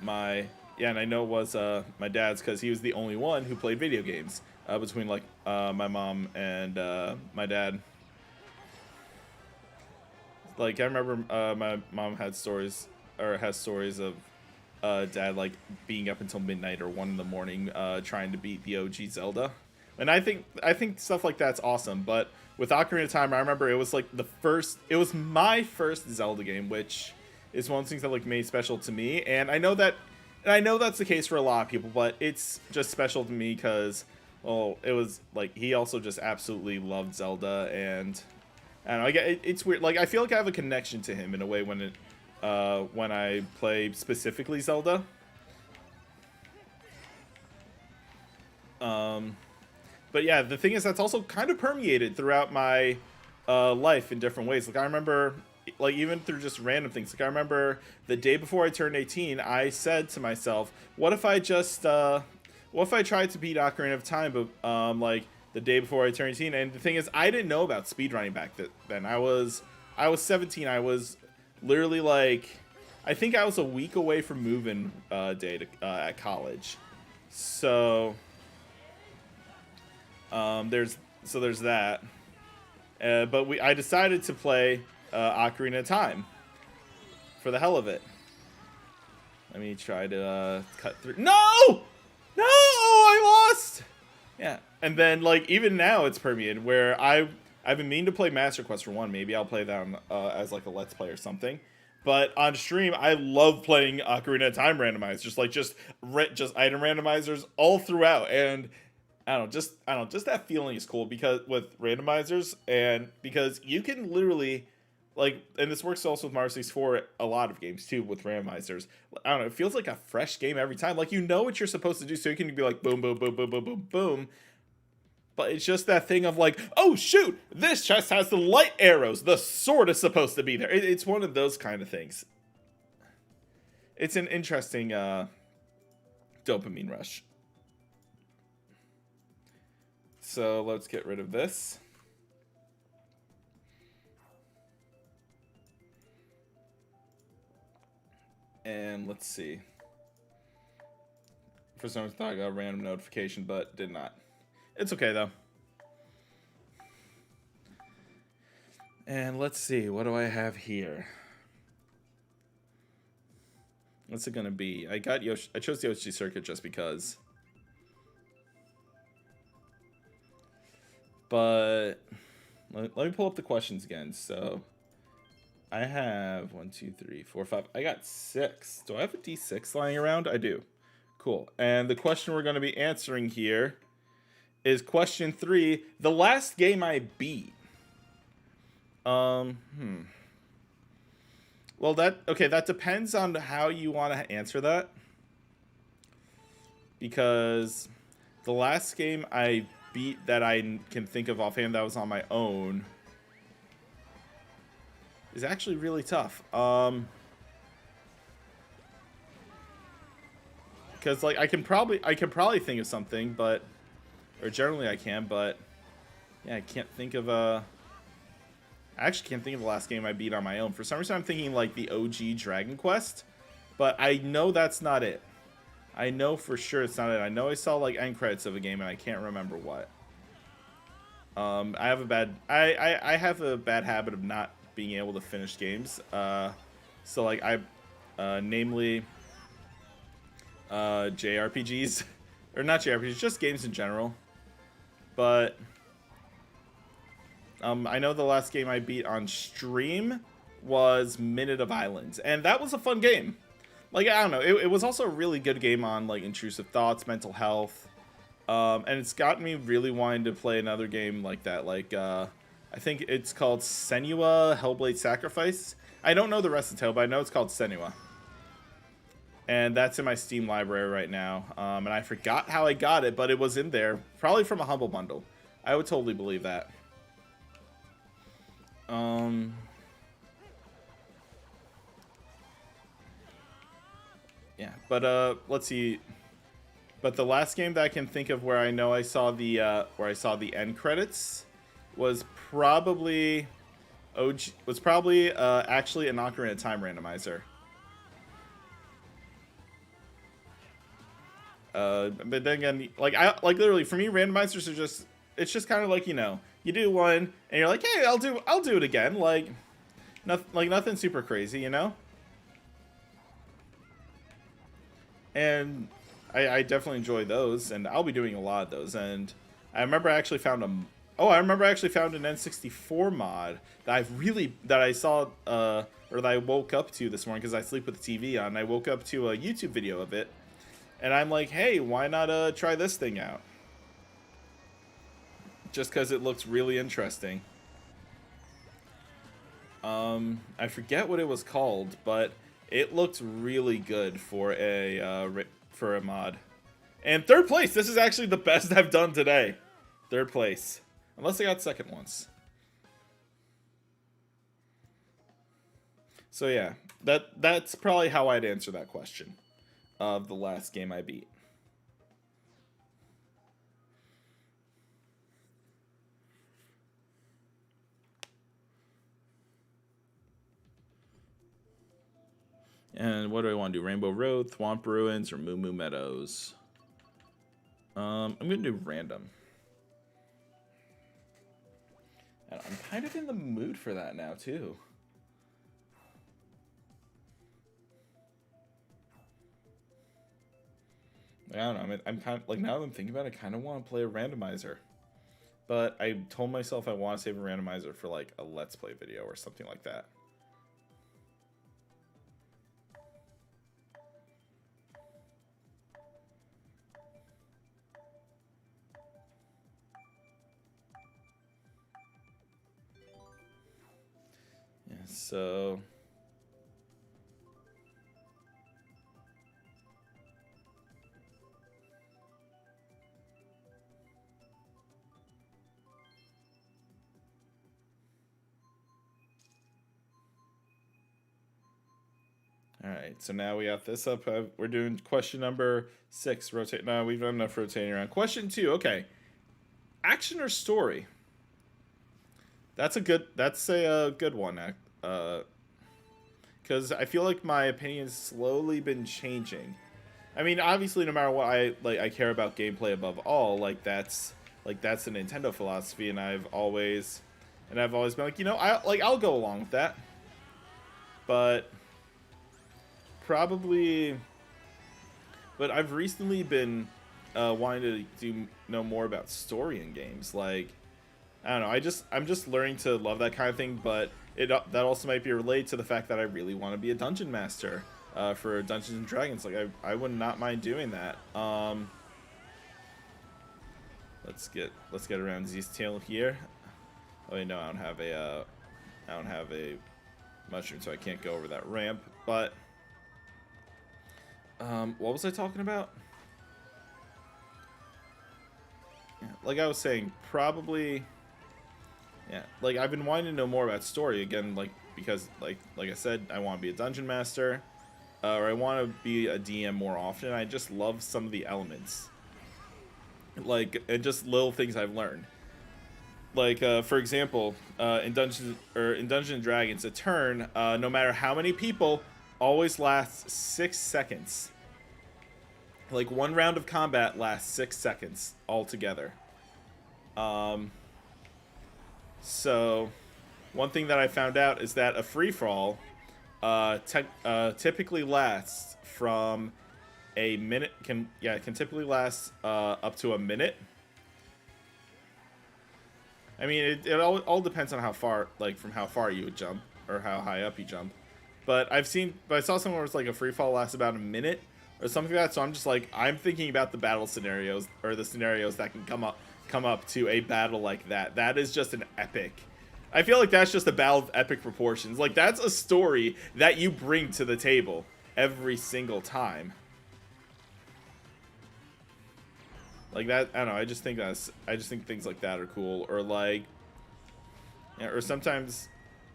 my dad's, because he was the only one who played video games between like my mom and my dad. Like I remember my mom has stories of dad like being up until midnight or 1 in the morning trying to beat the OG Zelda. And I think stuff like that's awesome, but with Ocarina of Time, I remember it was like it was my first Zelda game, which is one of the things that like made special to me. And I know that's the case for a lot of people, but it's just special to me because, well, it was like he also just absolutely loved Zelda, and I don't know, it's weird. Like I feel like I have a connection to him in a way when I play specifically Zelda. But yeah, the thing is that's also kind of permeated throughout my life in different ways. Like I remember, like even through just random things. Like I remember the day before I turned 18, I said to myself, "What if I tried to beat Ocarina of Time, but like the day before I turned 18?" And the thing is, I didn't know about speedrunning back then. I was 17. I was literally like, I think I was a week away from moving day to at college. So there's that. But I decided to play Ocarina of Time for the hell of it. Let me try to cut through. No, I lost. Yeah, and then like even now it's permeated where I've been meaning to play Master Quest for 1. Maybe I'll play that as like a Let's Play or something. But on stream, I love playing Ocarina of Time randomized, just item randomizers all throughout, and I don't know, just that feeling is cool because with randomizers, and because you can literally like, and this works also with Mario 64, a lot of games too with randomizers. I don't know, it feels like a fresh game every time. Like you know what you're supposed to do, so you can be like boom, boom, boom, boom, boom, boom, boom. But it's just that thing of like, oh shoot, this chest has the light arrows. The sword is supposed to be there. It's one of those kind of things. It's an interesting dopamine rush. So let's get rid of this. And let's see. For some reason I thought I got a random notification, but did not. It's okay though. And let's see, what do I have here? What's it gonna be? I chose the Yoshi Circuit just because. But let me pull up the questions again. So I have 1, 2, 3, 4, 5. I got 6. Do I have a D6 lying around? I do. Cool. And the question we're going to be answering here is question 3. The last game I beat. Well, that depends on how you want to answer that. Because the last game I beat that I can think of offhand that was on my own is actually really tough. Because like I can probably think of something, but generally I can, but yeah, I can't think of I actually can't think of the last game I beat on my own. For some reason I'm thinking like the OG Dragon Quest, but I know that's not it. I know for sure it's not it. I know I saw like end credits of a game and I can't remember what. I have a bad habit of not being able to finish games. So like namely JRPGs, or not JRPGs, just games in general. But I know the last game I beat on stream was Minute of Islands, and that was a fun game. Like, I don't know, it was also a really good game on like intrusive thoughts, mental health, and it's gotten me really wanting to play another game like that. Like, I think it's called Senua Hellblade Sacrifice. I don't know the rest of the title, but I know it's called Senua. And that's in my Steam library right now. And I forgot how I got it, but it was in there. Probably from a Humble Bundle. I would totally believe that. Yeah, but let's see. But the last game that I can think of where I know I saw the end credits was probably actually an Ocarina of Time randomizer. But then again, like literally for me, randomizers are just, it's just kind of like, you know, you do one and you're like, hey, I'll do it again. Like nothing super crazy, you know. And I definitely enjoy those, and I'll be doing a lot of those. And I remember I actually found an N64 mod that I saw or that I woke up to this morning because I sleep with the TV on. I woke up to a YouTube video of it. And I'm like, hey, why not try this thing out? Just because it looks really interesting. I forget what it was called, but it looked really good for a mod. And third place. This is actually the best I've done today. Third place, unless I got second once. So yeah, that's probably how I'd answer that question of the last game I beat. And what do I want to do? Rainbow Road, Thwomp Ruins, or Moo Moo Meadows? I'm going to do random. And I'm kind of in the mood for that now, too. I don't know. I'm kind of like, now that I'm thinking about it, I kind of want to play a randomizer. But I told myself I want to save a randomizer for like a Let's Play video or something like that. Yeah, so Alright, so now we got this up. We're doing question number 6. Rotate. No, we've done enough rotating around. Question 2. Okay. Action or story? That's a good one. Because I feel like my opinion's slowly been changing. I mean, obviously, no matter what, I care about gameplay above all. That's the Nintendo philosophy, and I've always been like, you know, I'll go along with that. But I've recently been wanting to know more about story in games. Like, I don't know, I'm just learning to love that kind of thing, but that also might be related to the fact that I really want to be a dungeon master for Dungeons and Dragons. Like, I would not mind doing that. Let's get around Z's tail here. Oh wait, no, I don't have a mushroom, so I can't go over that ramp. But what was I talking about? Yeah, like I was saying, probably. Yeah, like I've been wanting to know more about story again, like because like I said, I want to be a dungeon master, or I want to be a DM more often. I just love some of the elements, like, and just little things I've learned. Like for example, in Dungeons and Dragons, a turn, no matter how many people, always lasts 6 seconds. Like, one round of combat lasts 6 seconds altogether. So, one thing that I found out is that a free-for-all typically lasts from a minute. Can typically last up to a minute. I mean, it all depends on how far, like from how far you would jump or how high up you jump. But I saw somewhere where it's like a free fall lasts about a minute or something like that. So I'm just like, I'm thinking about the battle scenarios or the scenarios that can come up to a battle like that. That is just an epic. I feel like that's just a battle of epic proportions. Like that's a story that you bring to the table every single time. Like that, I don't know. I just think things like that are cool, or like, yeah, or sometimes,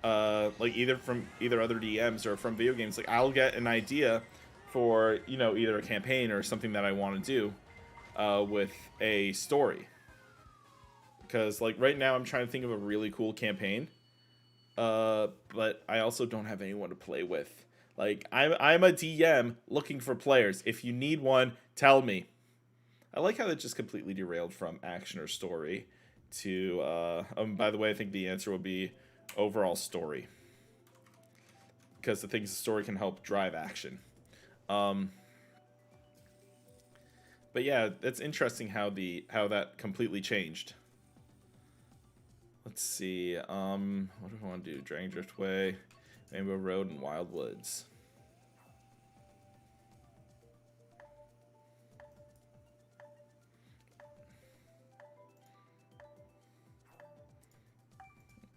like either from other DMs or from video games. Like I'll get an idea for either a campaign or something that I want to do with a story. Because like right now I'm trying to think of a really cool campaign, but I also don't have anyone to play with. Like I'm a DM looking for players. If you need one, tell me. I like how that just completely derailed from action or story to, by the way, I think the answer will be overall story. Because the things the story can help drive action. But yeah, it's interesting how that completely changed. Let's see, what do I want to do? Dragon Driftway, Rainbow Road, and Wildwoods.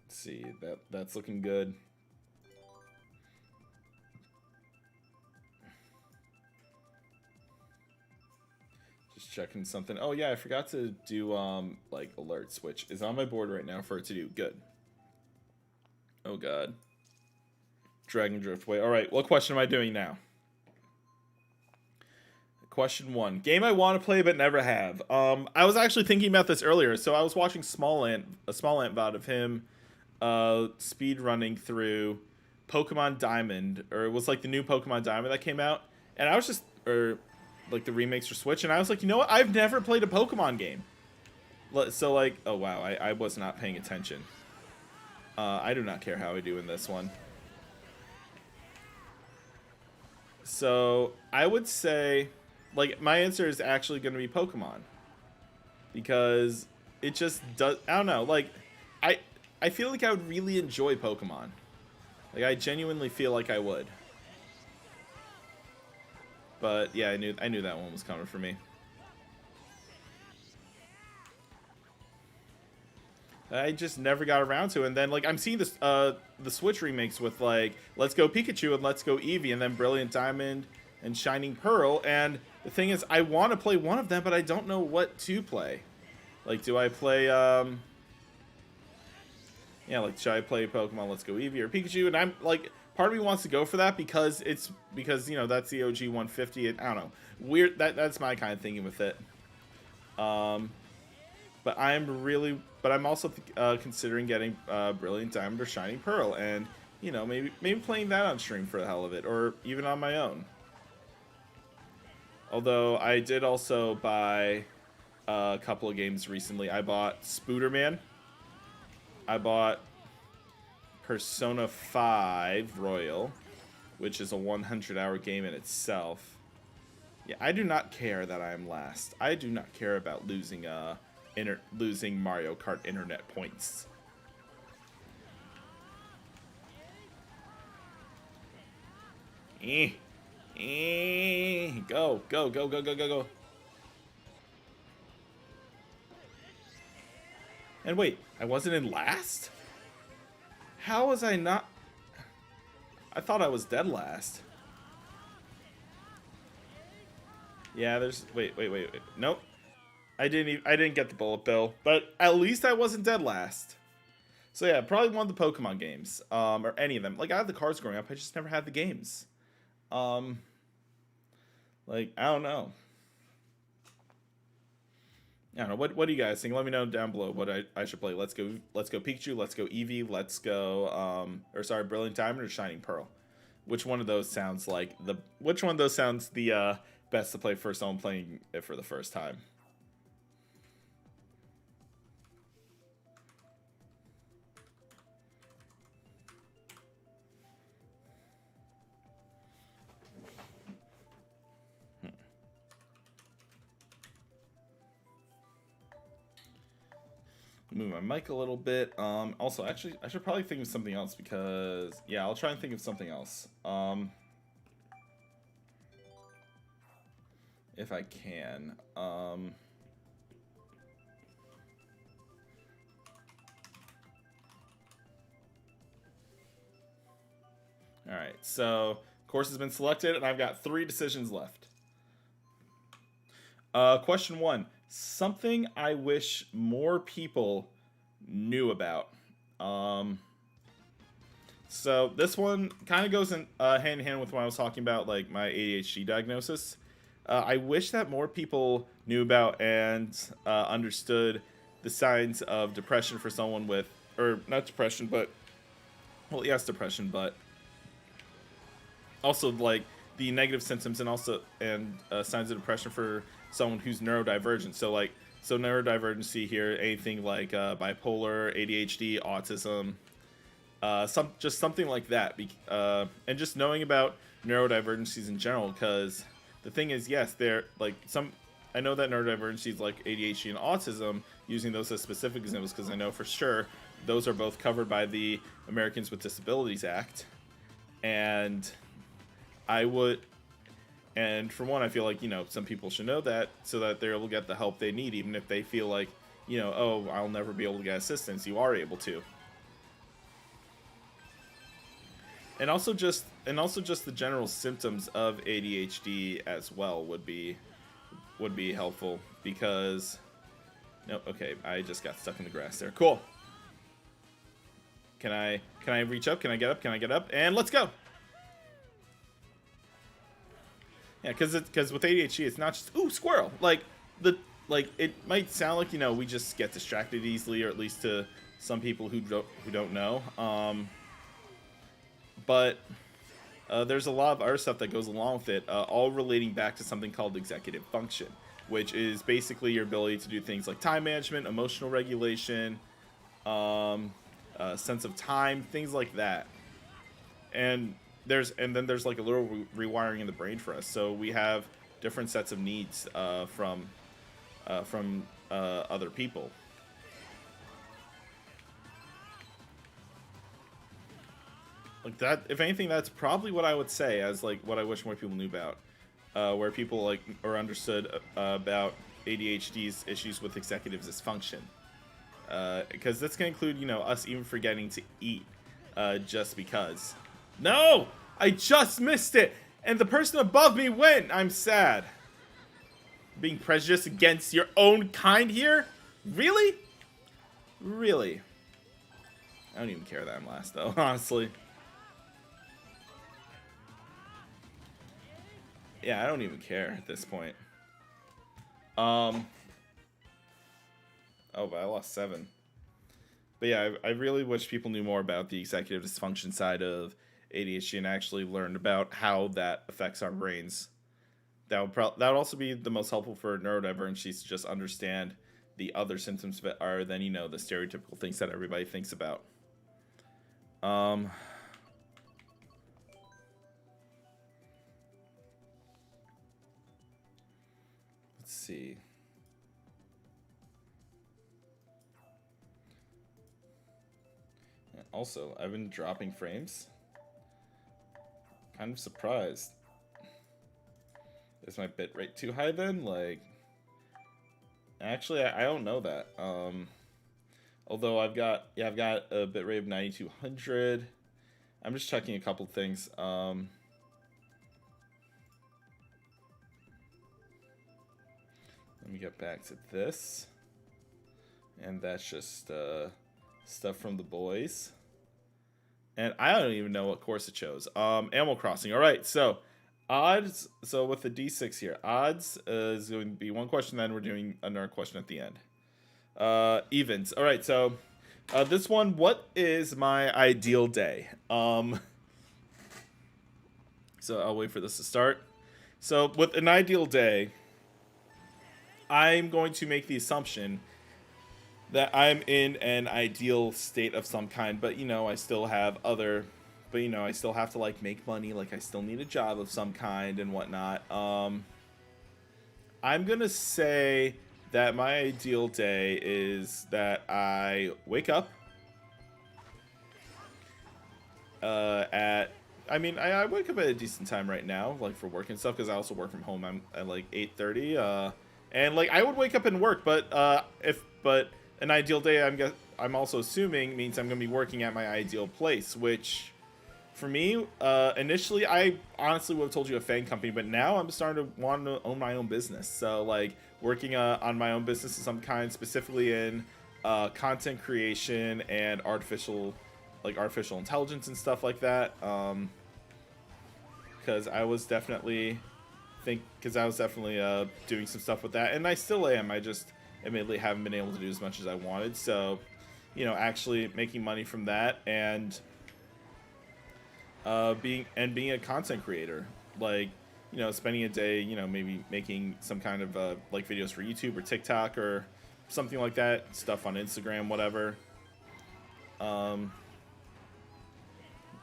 See, that's looking good. Just checking something. Oh yeah, I forgot to do like alerts, which is on my board right now for it to do. Good. Oh god. Dragon Driftway. All right, what question am I doing now? Question 1. Game I want to play but never have. I was actually thinking about this earlier. So I was watching a Small Ant VOD of him speed running through Pokemon Diamond, or it was like the new Pokemon Diamond that came out, and I was just, or like the remakes for Switch, and I was like, you know what? I've never played a Pokemon game. So like, oh wow, I was not paying attention. I do not care how I do in this one. So I would say, like, my answer is actually going to be Pokemon, because it just does. I don't know, like, I feel like I would really enjoy Pokemon. Like, I genuinely feel like I would. But yeah, I knew that one was coming for me. I just never got around to it. And then, like, I'm seeing this the Switch remakes with, like, Let's Go Pikachu and Let's Go Eevee, and then Brilliant Diamond and Shining Pearl. And the thing is, I want to play one of them, but I don't know what to play. Like, do I play yeah, like, should I play Pokemon Let's Go Eevee or Pikachu? And I'm like, part of me wants to go for that because that's the OG 150. I don't know, weird. That's my kind of thinking with it. But I'm also considering getting Brilliant Diamond or Shining Pearl, and maybe playing that on stream for the hell of it, or even on my own. Although I did also buy a couple of games recently. I bought Spooderman. I bought Persona 5 Royal, which is a 100-hour game in itself. Yeah, I do not care that I am last. I do not care about losing losing Mario Kart internet points. Go, go, go, go, go, go, go. And wait, I wasn't in last? How was I not? I thought I was dead last. Yeah, there's wait. Nope. I didn't get the bullet bill, but at least I wasn't dead last. So yeah, probably one of the Pokemon games, or any of them. Like, I had the cards growing up, I just never had the games. Like, I don't know. I don't know. What do you guys think? Let me know down below what I should play. Let's go Pikachu. Let's go Eevee. Let's go Brilliant Diamond or Shining Pearl. Which one of those sounds like the best to play for someone playing it for the first time? move my mic a little bit. Also, actually, I should probably think of something else because, yeah, I'll try and think of something else. If I can. Alright, so course has been selected, and I've got 3 decisions left. Question 1. Something I wish more people knew about. So this one kind of goes in hand in hand with what I was talking about, like my ADHD diagnosis. I wish that more people knew about and understood the signs of depression for someone with, or not depression, but, well, yes, depression, but also like the negative symptoms and also signs of depression for someone who's neurodivergent. So neurodivergency here, anything like bipolar, ADHD, autism, just something like that, and just knowing about neurodivergencies in general, because the thing is, yes, they're like I know that neurodivergencies like ADHD and autism, using those as specific examples because I know for sure those are both covered by the Americans with Disabilities Act, and for one, I feel like, some people should know that so that they're able to get the help they need, even if they feel like, oh, I'll never be able to get assistance. You are able to. And also just the general symptoms of ADHD as well would be helpful, because no, okay, I just got stuck in the grass there. Cool. Can I reach up? Can I get up? Can I get up? And let's go. Yeah, because with ADHD, it's not just, ooh, squirrel. It might sound like, we just get distracted easily, or at least to some people who don't know. But there's a lot of other stuff that goes along with it, all relating back to something called executive function, which is basically your ability to do things like time management, emotional regulation, sense of time, things like that. And then there's like a little rewiring in the brain for us. So we have different sets of needs from other people. Like that, if anything, that's probably what I would say as like what I wish more people knew about, where people like or understood about ADHD's issues with executive dysfunction, because that's gonna include us even forgetting to eat just because. No, I just missed it, and the person above me went. I'm sad. Being prejudiced against your own kind here, really? Really? I don't even care that I'm last though, honestly. Yeah, I don't even care at this point. Oh, but I lost 7. But yeah, I really wish people knew more about the executive dysfunction side of ADHD and actually learned about how that affects our brains. That would also be the most helpful for neurodivergencies, to just understand the other symptoms of it are than the stereotypical things that everybody thinks about. Let's see. Also, I've been dropping frames. Kind of surprised. Is my bitrate too high then? Like, actually, I don't know that. Although I've got a bitrate of 9200. I'm just checking a couple things. Let me get back to this. And that's just stuff from the boys. And I don't even know what course it chose. Animal Crossing. All right, so odds. So with the D6 here, odds is going to be one question, then we're doing another question at the end. Evens. All right, so this one, what is my ideal day? So I'll wait for this to start. So with an ideal day, I'm going to make the assumption that I'm in an ideal state of some kind, but I still have I still have to like make money, like I still need a job of some kind and whatnot. I'm gonna say that my ideal day is that I wake up at I wake up at a decent time right now, like for work and stuff, because I also work from home. I'm at like 8:30, and like I would wake up and work, but an ideal day, I'm also assuming means I'm gonna be working at my ideal place, which for me, initially I honestly would have told you a fan company, but now I'm starting to want to own my own business. So like working on my own business of some kind, specifically in content creation and artificial intelligence and stuff like that. Because I was definitely doing some stuff with that, and I still am. I just admittedly haven't been able to do as much as I wanted. So, you know, actually making money from that and being a content creator, like, you know, spending a day, you know, maybe making some kind of like videos for YouTube or TikTok or something like that, stuff on Instagram, whatever. Oh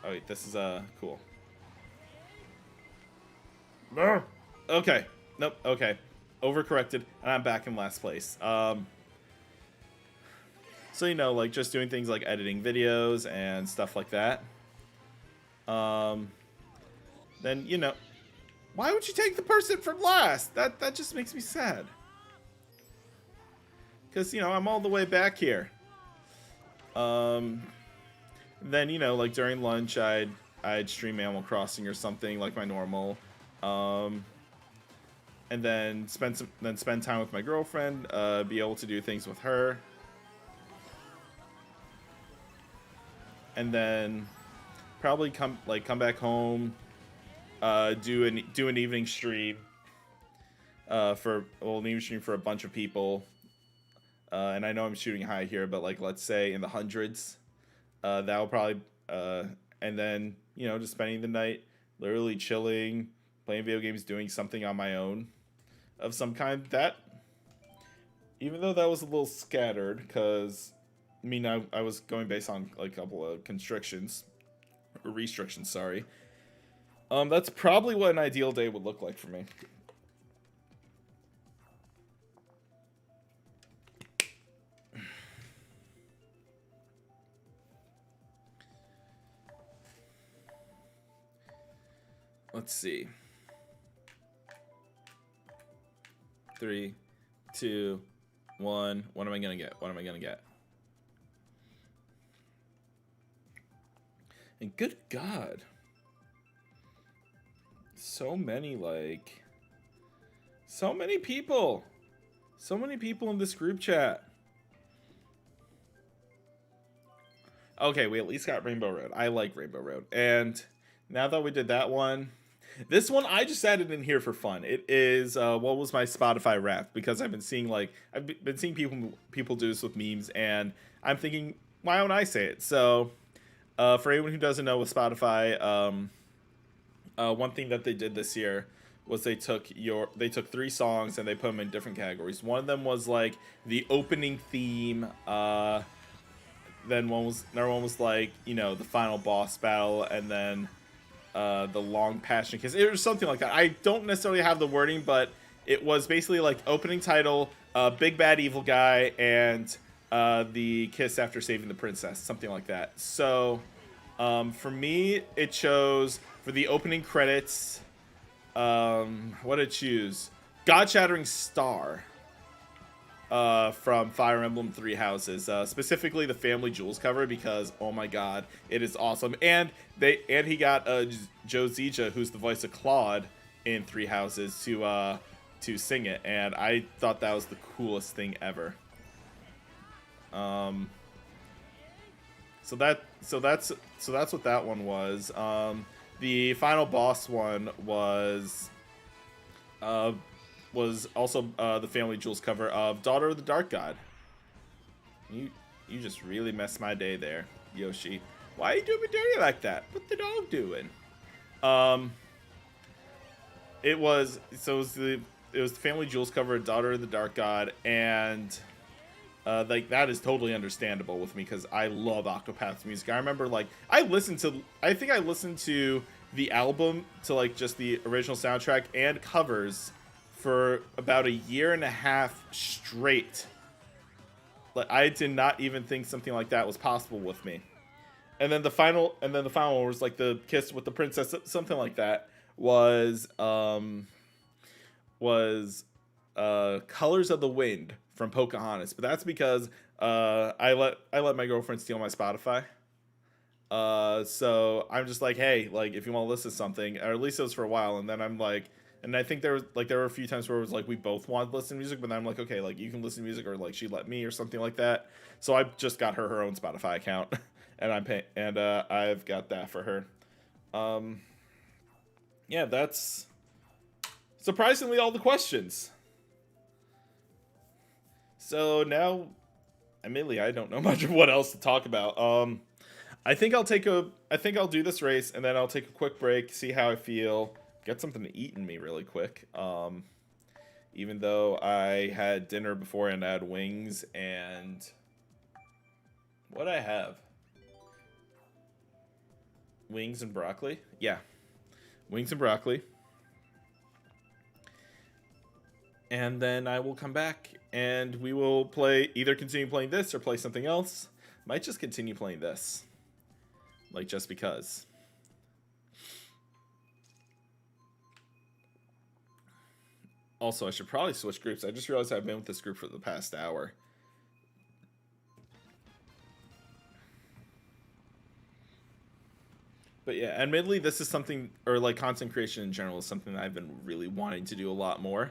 wait, this is cool. Okay. Nope. Okay. Overcorrected, and I'm back in last place. So, you know, like just doing things like editing videos and stuff like that. Then, you know, why would you take the person from last? That just makes me sad. Because, you know, I'm all the way back here. Then, you know, like during lunch, I'd stream Animal Crossing or something like my normal. And then spend time with my girlfriend, be able to do things with her. And then probably come back home, do an evening stream for an evening stream for a bunch of people. And I know I'm shooting high here, but like let's say in the hundreds. That will probably and then, you know, just spending the night literally chilling, playing video games, doing something on my own of some kind. That, even though that was a little scattered, because I mean I was going based on like a couple of restrictions, sorry. That's probably what an ideal day would look like for me. Let's see. 3, 2, 1. What am I gonna get? And good God, so many people in this group chat. Okay, we at least got Rainbow Road. I like Rainbow Road, and now that we did that one, this one I just added in here for fun. It is what was my Spotify Wrapped, because I've been seeing people do this with memes, and I'm thinking, why don't I say it? So, for anyone who doesn't know with Spotify, one thing that they did this year was they took 3 songs and they put them in different categories. One of them was like the opening theme. Then another one was like, you know, the final boss battle, and then the long passion kiss. It was something like that. I don't necessarily have the wording, but it was basically like opening title, big bad evil guy, and the kiss after saving the princess, something like that. So for me, it chose for the opening credits. What did it choose? God-Shattering Star from Fire Emblem Three Houses, specifically the Family Jewels cover, because oh my god, it is awesome. And he got Joe Zija, who's the voice of Claude in Three Houses, to sing it, and I thought that was the coolest thing ever. So that's what that one was. The final boss one was also the Family Jewels cover of Daughter of the Dark God. You just really messed my day there, Yoshi. Why are you doing me dirty like that? What the dog doing? It was the Family Jewels cover of Daughter of the Dark God, and like that is totally understandable with me because I love Octopath's music. I remember I think I listened to the album, to like just the original soundtrack and covers for about a year and a half straight. Like I did not even think something like that was possible with me. And then the final one was like the kiss with the princess, something like that was Colors of the Wind from Pocahontas. But that's because I let my girlfriend steal my Spotify. So I'm just like, hey, like if you want to listen to something, or at least it was for a while, and then I'm like, and I think there were a few times where it was like we both wanted to listen to music, but then I'm like, okay, like you can listen to music, or like she let me, or something like that. So I just got her own Spotify account, and I've got that for her. Um, yeah, that's surprisingly all the questions. So now, admittedly, I don't know much of what else to talk about. I think I'll do this race and then I'll take a quick break, see how I feel, get something to eat in me really quick. Even though I had dinner before and I had wings and what I have? Wings and broccoli? Yeah. Wings and broccoli. And then I will come back and we will either continue playing this or play something else. Might just continue playing this. Like just because. Also, I should probably switch groups. I just realized I've been with this group for the past hour. But yeah, admittedly, this is something, or like content creation in general, is something that I've been really wanting to do a lot more.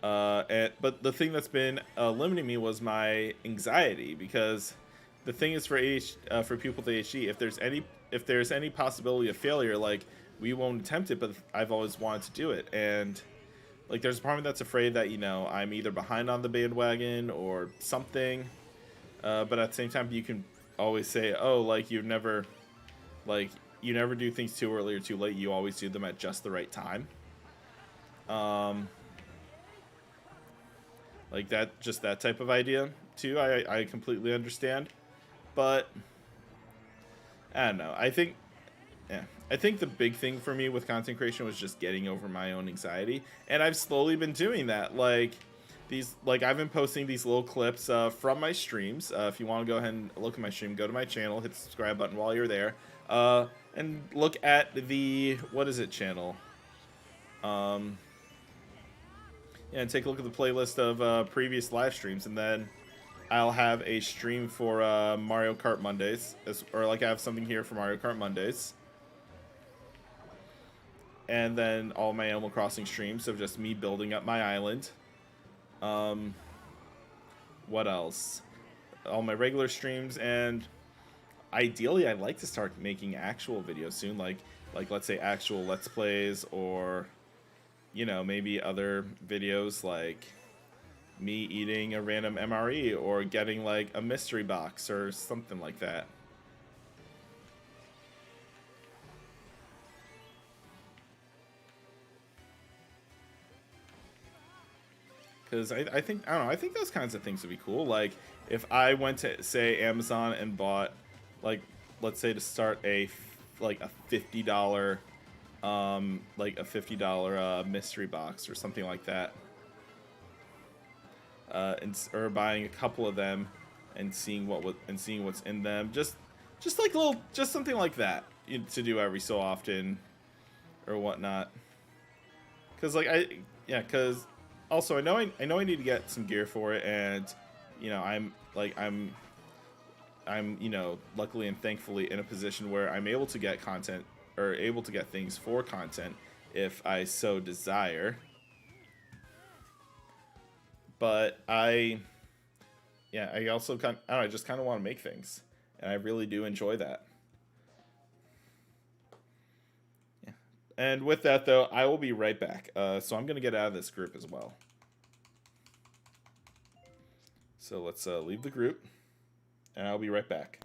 But the thing that's been limiting me was my anxiety, because the thing is for people with ADHD, if there's any possibility of failure, like we won't attempt it, but I've always wanted to do it, and like there's a part of me that's afraid that I'm either behind on the bandwagon or something. But at the same time, you can always say, oh, like you never do things too early or too late. You always do them at just the right time. Um, like that type of idea too. I completely understand, but I don't know. Yeah, I think the big thing for me with content creation was just getting over my own anxiety, and I've slowly been doing that. Like I've been posting these little clips from my streams. If you want to go ahead and look at my stream, go to my channel, hit the subscribe button while you're there, and look at the what is it channel. Um, yeah, and take a look at the playlist of previous live streams, and then I'll have a stream for Mario Kart Mondays, or like I have something here for Mario Kart Mondays. And then all my Animal Crossing streams of just me building up my island. What else? All my regular streams, and ideally I'd like to start making actual videos soon, like let's say actual Let's Plays, or maybe other videos like me eating a random MRE or getting like a mystery box or something like that. Because I think, I don't know, I think those kinds of things would be cool. Like, if I went to, say, Amazon and bought, like, let's say to start like a $50, mystery box or something like that. Or buying a couple of them and seeing what's in them. Just like just something like that to do every so often or whatnot. Because, because also I know I need to get some gear for it, and I'm luckily and thankfully in a position where I'm able to get content, or able to get things for content if I so desire. But I also I don't know, I just kind of want to make things, and I really do enjoy that. And with that, though, I will be right back. So I'm going to get out of this group as well. So let's leave the group, and I'll be right back.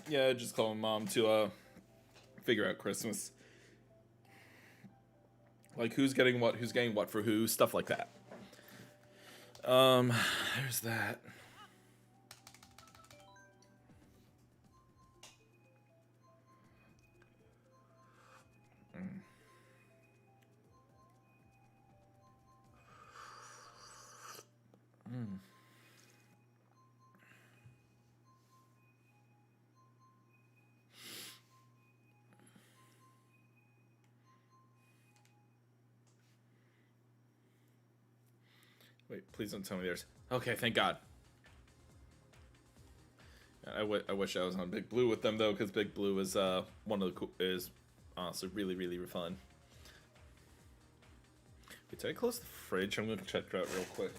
Yeah, just calling mom to figure out Christmas. Like who's getting what for who, stuff like that. There's that. Wait, please don't tell me there's... Okay, thank God. I wish I was on Big Blue with them, though, because Big Blue is one of the is honestly really, really fun. Wait, did I close the fridge? I'm going to check it out real quick.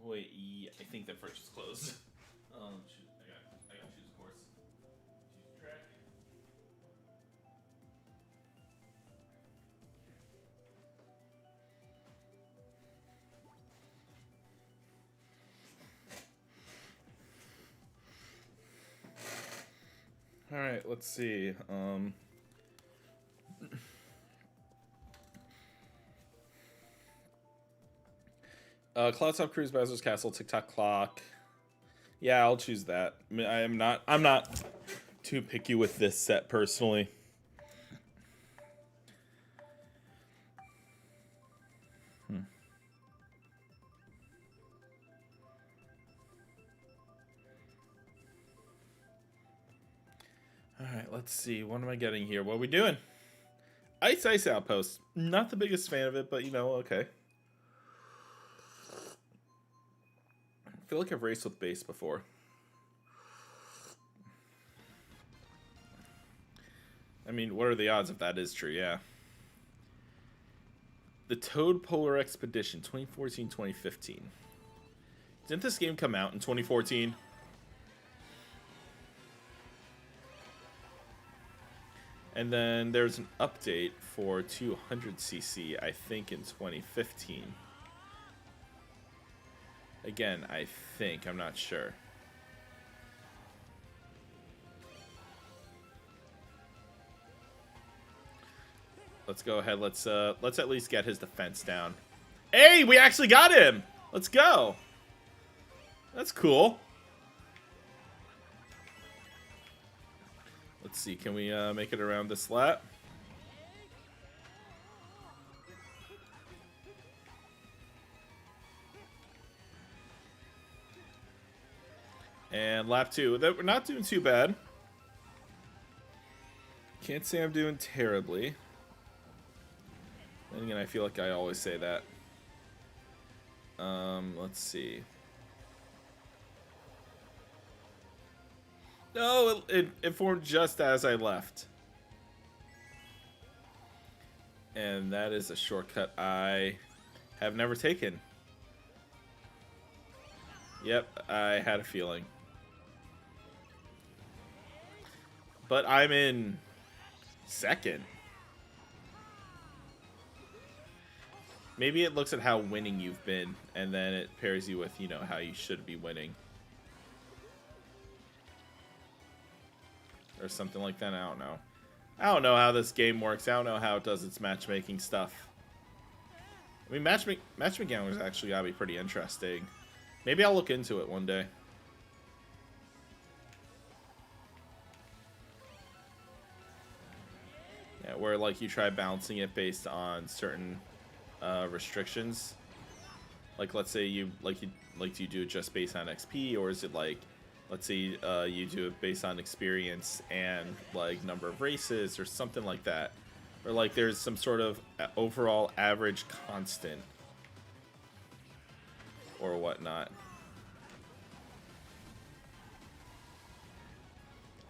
Wait, yeah, I think the fridge is closed. Shoot, I got to choose a course. Choose track. All right, let's see. Cloudtop Cruise, Bowser's Castle, TikTok Clock. Yeah, I'll choose that. I mean, I'm not too picky with this set personally. All right, let's see. What am I getting here? What are we doing? Ice Outpost. Not the biggest fan of it, but you know, okay. I feel like I've raced with base before. I mean, what are the odds if that is true? Yeah. The Toad Polar Expedition, 2014-2015. Didn't this game come out in 2014? And then there's an update for 200cc, I think, in 2015. Again, I think. I'm not sure. Let's go ahead. Let's at least get his defense down. Hey, we actually got him! Let's go! That's cool. Let's see, can we make it around this lap? And lap 2. We're not doing too bad. Can't say I'm doing terribly. And again, I feel like I always say that. Let's see. No, it formed just as I left. And that is a shortcut I have never taken. Yep, I had a feeling. But I'm in second. Maybe it looks at how winning you've been, and then it pairs you with, you know, how you should be winning. Or something like that. I don't know. I don't know how this game works. I don't know how it does its matchmaking stuff. I mean, matchmaking is actually gotta be pretty interesting. Maybe I'll look into it one day. Yeah, where like you try balancing it based on certain restrictions. Like, let's say you do it just based on XP, or is it like, let's say you do it based on experience and like number of races or something like that. Or like there's some sort of overall average constant. Or whatnot.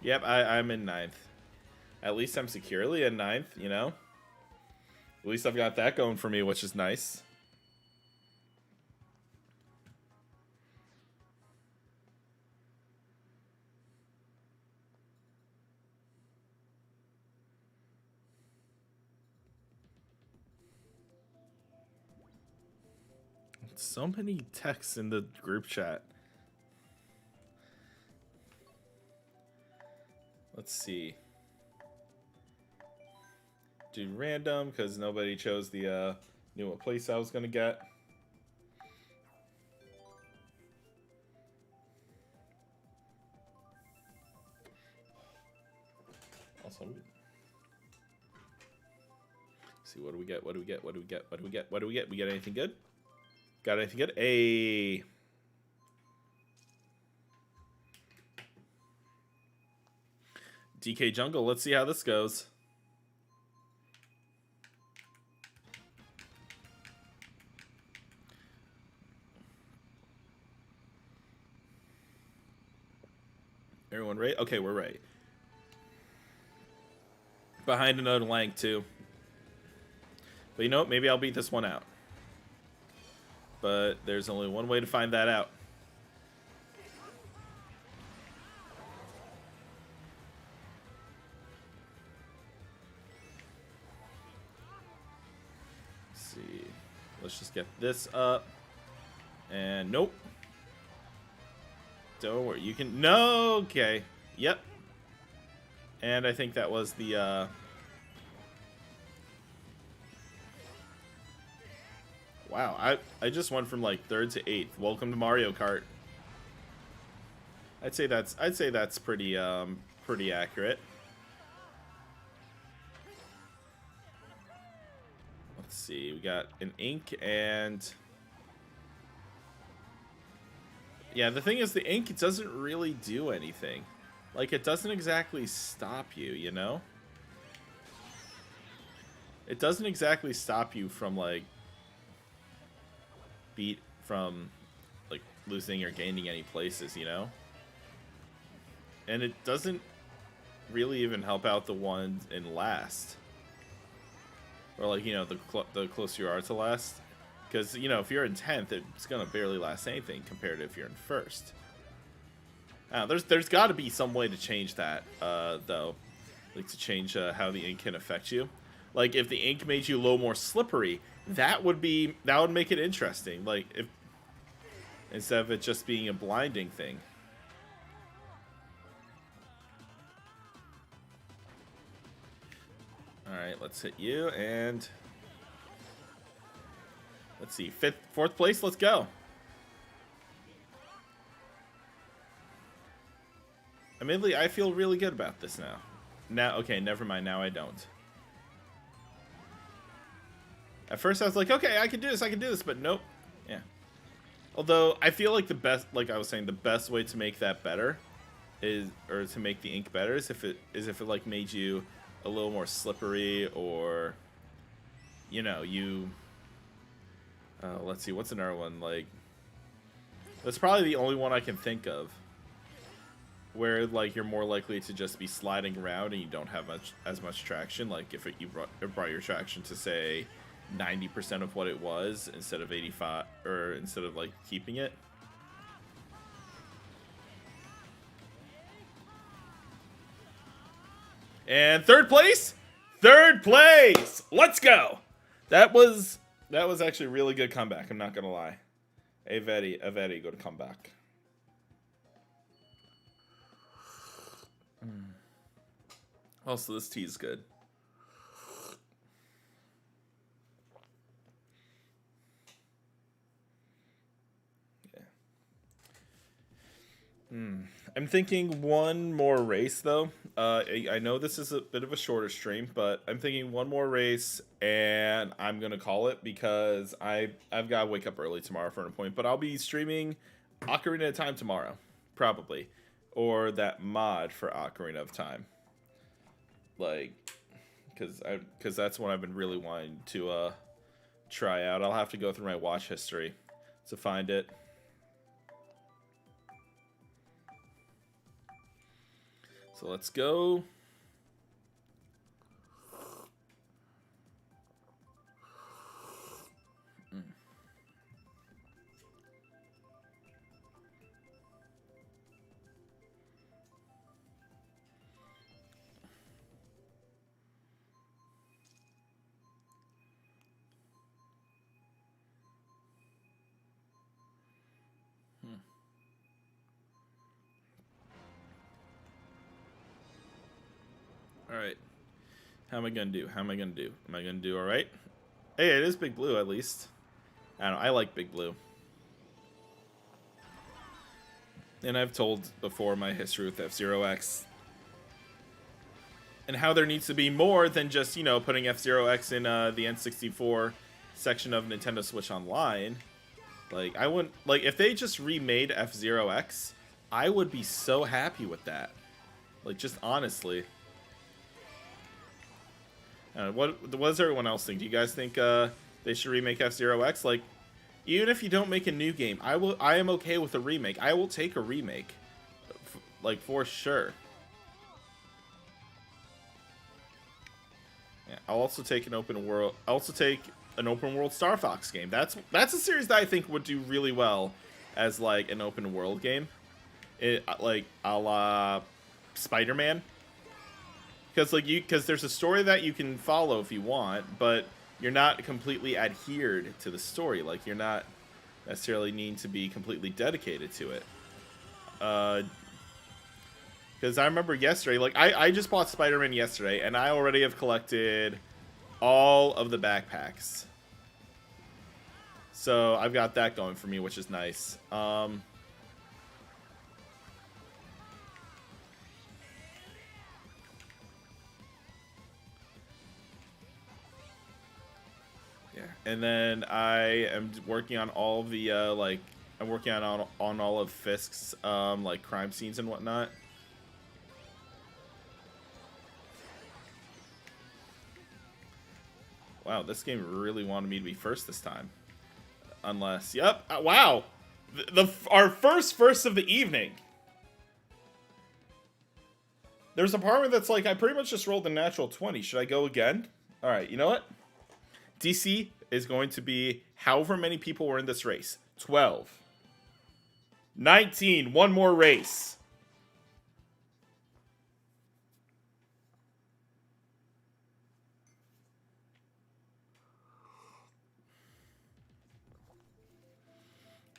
Yep, I'm in 9th. At least I'm securely in 9th, you know? At least I've got that going for me, which is nice. So many texts in the group chat. Let's see. Do random, because nobody chose the knew what place I was going to get. Also, see, what do we get? What do we get? What do we get? What do we get? What do we get? We get anything good? Got anything good? A DK Jungle. Let's see how this goes. Everyone right? Okay, we're right. Behind another Lang too. But you know what? Maybe I'll beat this one out. But there's only one way to find that out. Let's see. Let's just get this up. And nope. Don't worry. You can... No! Okay. Yep. And I think that was the... Wow, I just went from like 3rd to 8th. Welcome to Mario Kart. I'd say that's pretty pretty accurate. Let's see, we got an ink and yeah, the thing is the ink doesn't really do anything. Like it doesn't exactly stop you, you know? It doesn't exactly stop you from like beat from like losing or gaining any places, you know? And it doesn't really even help out the ones in last. Or like, you know, the closer you are to last. Because, you know, if you're in 10th, it's going to barely last anything compared to if you're in 1st. There's got to be some way to change that, though. Like to change how the ink can affect you. Like if the ink made you a little more slippery, that would make it interesting. Like if instead of it just being a blinding thing. All right, let's hit you and let's see, 4th place. Let's go. Admittedly, I feel really good about this now. Now, okay, never mind. Now I don't. At first I was like, okay, I can do this, but nope. Yeah. Although I feel like the best, like I was saying, the best way to make that better is, or to make the ink better is if it like made you a little more slippery, or you know, you let's see, what's another one? Like that's probably the only one I can think of where like you're more likely to just be sliding around and you don't have as much traction. Like if you brought your traction to say 90% of what it was instead of 85, or instead of like keeping it. And 3rd place, let's go. That was actually a really good comeback. I'm not gonna lie. A very good comeback. Also, this tea is good. I'm thinking one more race, though. I know this is a bit of a shorter stream, but I'm thinking one more race, and I'm going to call it because I've got to wake up early tomorrow for an appointment. But I'll be streaming Ocarina of Time tomorrow, probably. Or that mod for Ocarina of Time. Like, because that's what I've been really wanting to try out. I'll have to go through my watch history to find it. So let's go. Alright. How am I gonna do? How am I gonna do? Am I gonna do alright? Hey, it is Big Blue at least. I don't know, I like Big Blue. And I've told before my history with F-Zero X. And how there needs to be more than just, you know, putting F-Zero X in the N64 section of Nintendo Switch Online. Like, I wouldn't... Like, if they just remade F-Zero X, I would be so happy with that. Like, just honestly. What does everyone else think? Do you guys think they should remake F-Zero X? Like, even if you don't make a new game, I am okay with a remake. I will take a remake, like, for sure. Yeah, I'll also take an open world. I'll also take an open world Star Fox game. That's a series that I think would do really well as like an open world game. It like a la Spider-Man. Because there's a story that you can follow if you want, but you're not completely adhered to the story. Like, you're not necessarily needing to be completely dedicated to it. Because I remember yesterday, like, I just bought Spider-Man yesterday, and I already have collected all of the backpacks. So I've got that going for me, which is nice. And then I am working on all the, like, I'm working on all of Fisk's, like, crime scenes and whatnot. Wow, this game really wanted me to be first this time. Unless, yep, wow! Our first of the evening! There's a part where that's like, I pretty much just rolled a natural 20. Should I go again? Alright, you know what? DC is going to be however many people were in this race. 12. 19. One more race.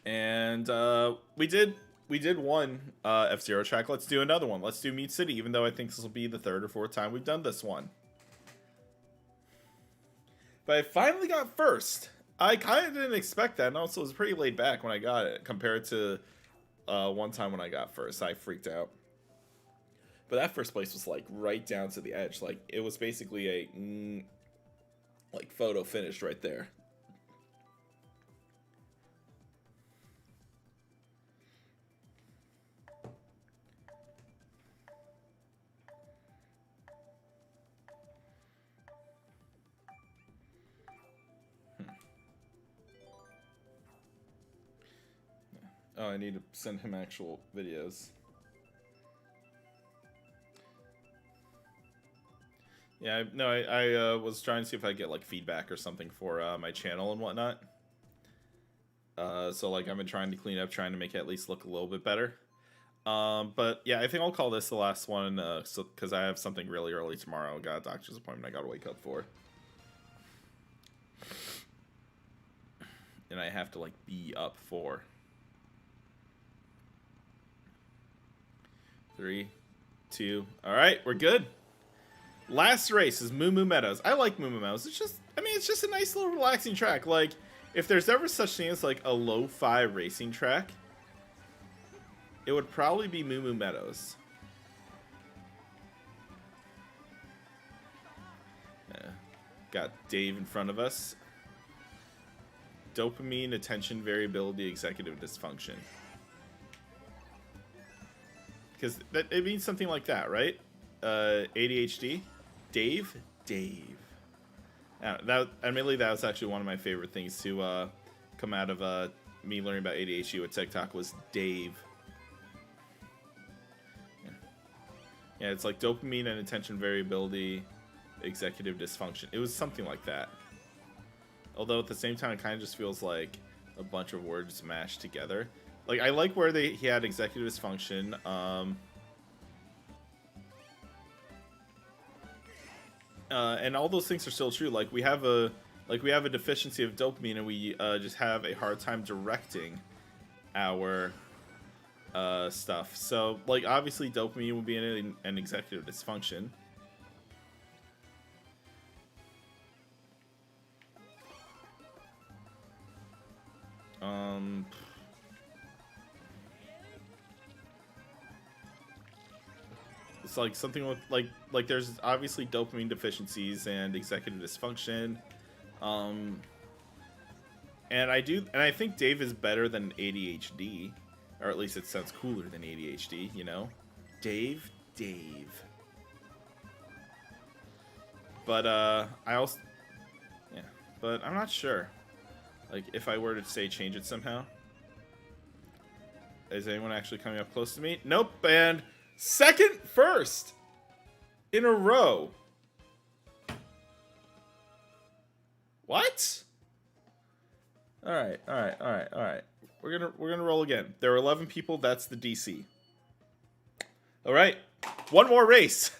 And we did one F-Zero track. Let's do another one. Let's do Meat City, even though I think this will be the third or fourth time we've done this one. But I finally got first. I kind of didn't expect that, and also it was pretty laid back when I got it, compared to one time when I got first. I freaked out. But that first place was, like, right down to the edge. Like, it was basically a, like, photo finish right there. Oh, I need to send him actual videos. Yeah, I was trying to see if I get, like, feedback or something for my channel and whatnot. So, like, I've been trying to clean up, trying to make it at least look a little bit better. But, yeah, I think I'll call this the last one, because I have something really early tomorrow. I got a doctor's appointment I gotta wake up for. And I have to, like, be up for. 3, 2, alright, we're good. Last race is Moo Moo Meadows. I like Moo Moo Meadows. It's just, I mean, it's just a nice little relaxing track. Like, if there's ever such thing as, like, a lo-fi racing track, it would probably be Moo Moo Meadows. Got Dave in front of us. Dopamine, attention variability, executive dysfunction. Because it means something like that, right? ADHD? Dave? Dave. Admittedly, that was actually one of my favorite things to come out of me learning about ADHD with TikTok was Dave. Yeah, it's like dopamine and attention variability, executive dysfunction. It was something like that. Although at the same time, it kind of just feels like a bunch of words mashed together. Like, I like where he had executive dysfunction. And all those things are still true. Like we have a deficiency of dopamine, and we just have a hard time directing our stuff. So, like, obviously, dopamine would be an executive dysfunction. It's like something with like there's obviously dopamine deficiencies and executive dysfunction. And I think Dave is better than ADHD, or at least it sounds cooler than ADHD, you know? Dave. But but I'm not sure. Like, if I were to say change it somehow. Is anyone actually coming up close to me? Nope, and first in a row. What? All right. We're gonna roll again. There are 11 people. That's the DC. All right, one more race.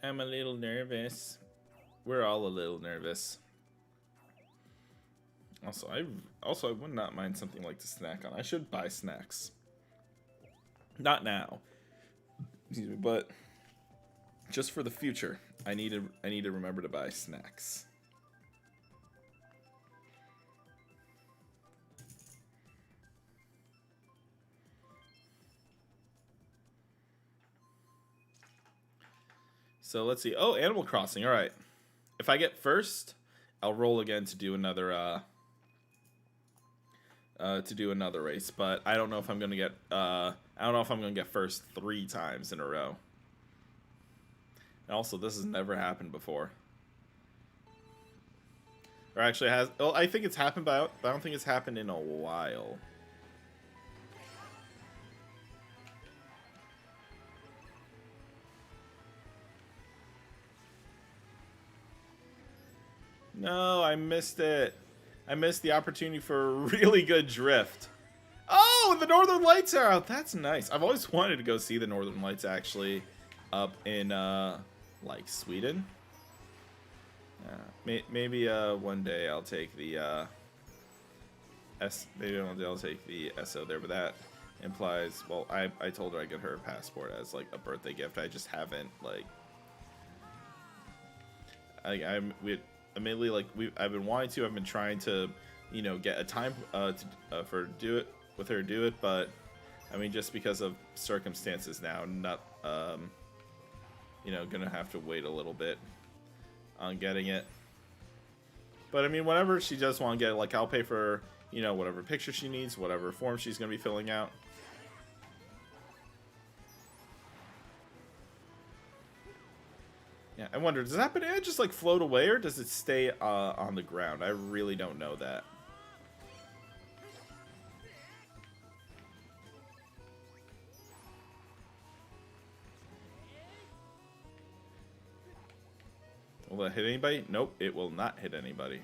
I'm a little nervous. We're all a little nervous. Also, I would not mind something like to snack on. I should buy snacks. Not now, but just for the future. I need to remember to buy snacks. So let's see. Oh, Animal Crossing. All right. If I get first, I'll roll again to do another race. But I don't know if I'm gonna get first 3 times in a row. And also, this has never happened before. Or actually has. Well, I think it's happened, but I don't think it's happened in a while. No, I missed it. I missed the opportunity for a really good drift. Oh, the Northern Lights are out. That's nice. I've always wanted to go see the Northern Lights actually up in like Sweden. Maybe one day I'll take the maybe one day I'll take the SO there, but that implies, well, I told her I get her a passport as like a birthday gift. I just haven't like admittedly, like I've been wanting to. I've been trying to, you know, get a time for do it, but I mean, just because of circumstances now, not you know, gonna have to wait a little bit on getting it. But I mean, whenever she does want to get it, like I'll pay for, you know, whatever picture she needs, whatever form she's gonna be filling out. Yeah, I wonder, does that banana just like float away, or does it stay on the ground? I really don't know that. Will that hit anybody? Nope, it will not hit anybody.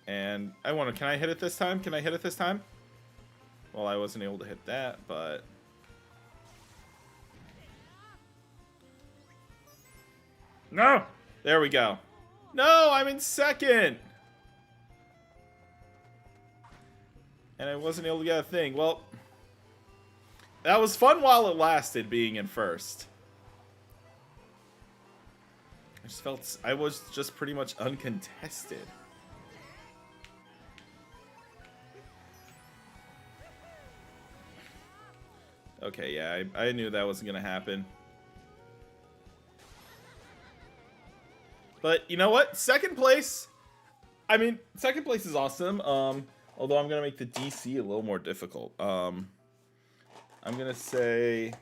And can I hit it this time? Can I hit it this time? Well, I wasn't able to hit that, but... No! There we go. No, I'm in second! And I wasn't able to get a thing. Well, that was fun while it lasted, being in first. I just felt I was just pretty much uncontested. Okay, yeah, I knew that wasn't gonna happen. But you know what? Second place. I mean, second place is awesome. Although I'm gonna make the DC a little more difficult. I'm gonna say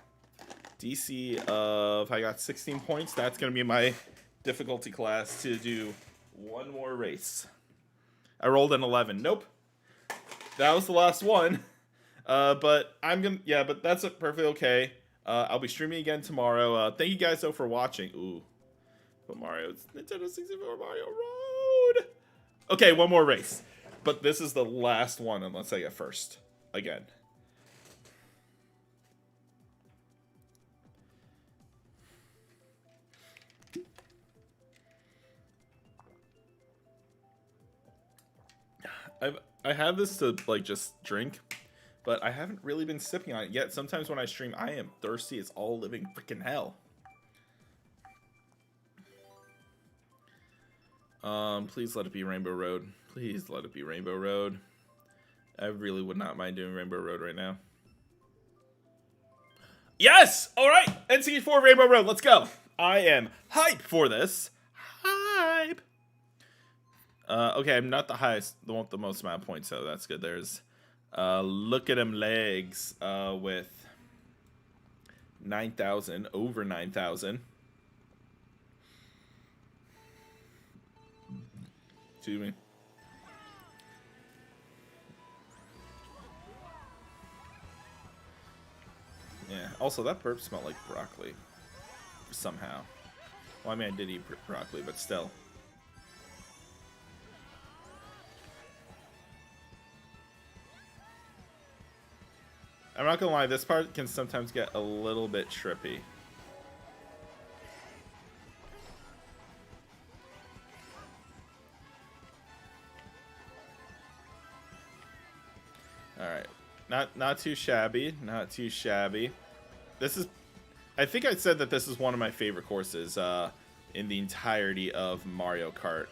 DC of I got 16 points. That's gonna be my difficulty class to do one more race. I rolled an 11. Nope. That was the last one. But I'm gonna, yeah, but that's perfectly okay. I'll be streaming again tomorrow. Thank you guys though for watching. Ooh, but Mario's Nintendo 64 Mario Road. Okay, one more race, but this is the last one unless I get first again. I have this to like just drink, but I haven't really been sipping on it yet. Sometimes when I stream, I am thirsty. It's all living freaking hell. Please let it be Rainbow Road. Please let it be Rainbow Road. I really would not mind doing Rainbow Road right now. Yes! Alright! N64 Rainbow Road, let's go! I am hype for this. Hype! Okay, I'm not the highest, the most amount of points, so that's good. There's Look at them legs with 9,000, over 9,000. Excuse me. Yeah, also that burp smelled like broccoli. Somehow. Well, I mean, I did eat broccoli, but still. I'm not gonna lie, this part can sometimes get a little bit trippy. Alright. Not too shabby. Not too shabby. This is... I think I said that this is one of my favorite courses in the entirety of Mario Kart.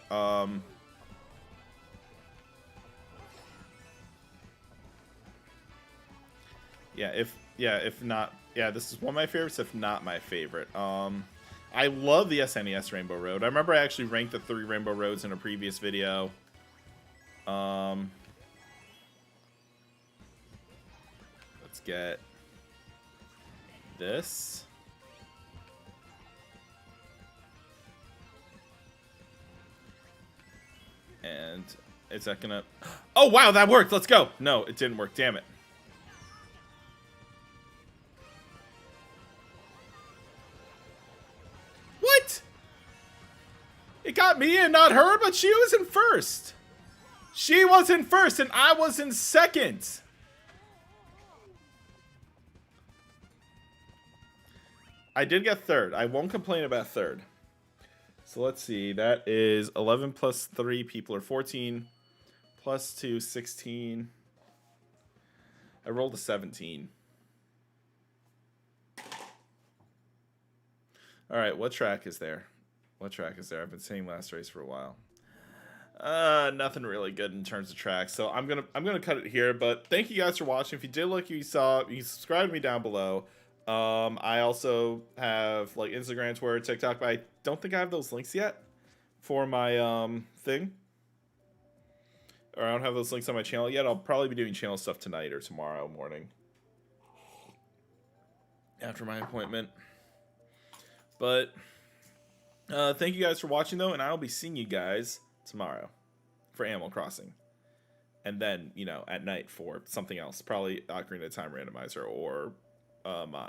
If not, this is one of my favorites, if not my favorite. I love the SNES Rainbow Road. I remember I actually ranked the 3 Rainbow Roads in a previous video. Let's get this. And is that gonna... Oh, wow, that worked. Let's go. No, it didn't work. Damn it. What? It got me in, not her, but she was in first. She was in first, and I was in second. I did get third. I won't complain about third. So let's see. That is 11 plus 3 people are 14. Plus 2, 16. I rolled a 17. Alright, what track is there? What track is there? I've been saying last race for a while. Nothing really good in terms of tracks. So I'm gonna cut it here. But thank you guys for watching. If you did like what you saw, you can subscribe to me down below. I also have like Instagram, Twitter, TikTok, but I don't think I have those links yet for my thing. Or I don't have those links on my channel yet. I'll probably be doing channel stuff tonight or tomorrow morning after my appointment. But thank you guys for watching though, and I'll be seeing you guys tomorrow for Animal Crossing. And then, you know, at night for something else, probably Ocarina of Time Randomizer or mod.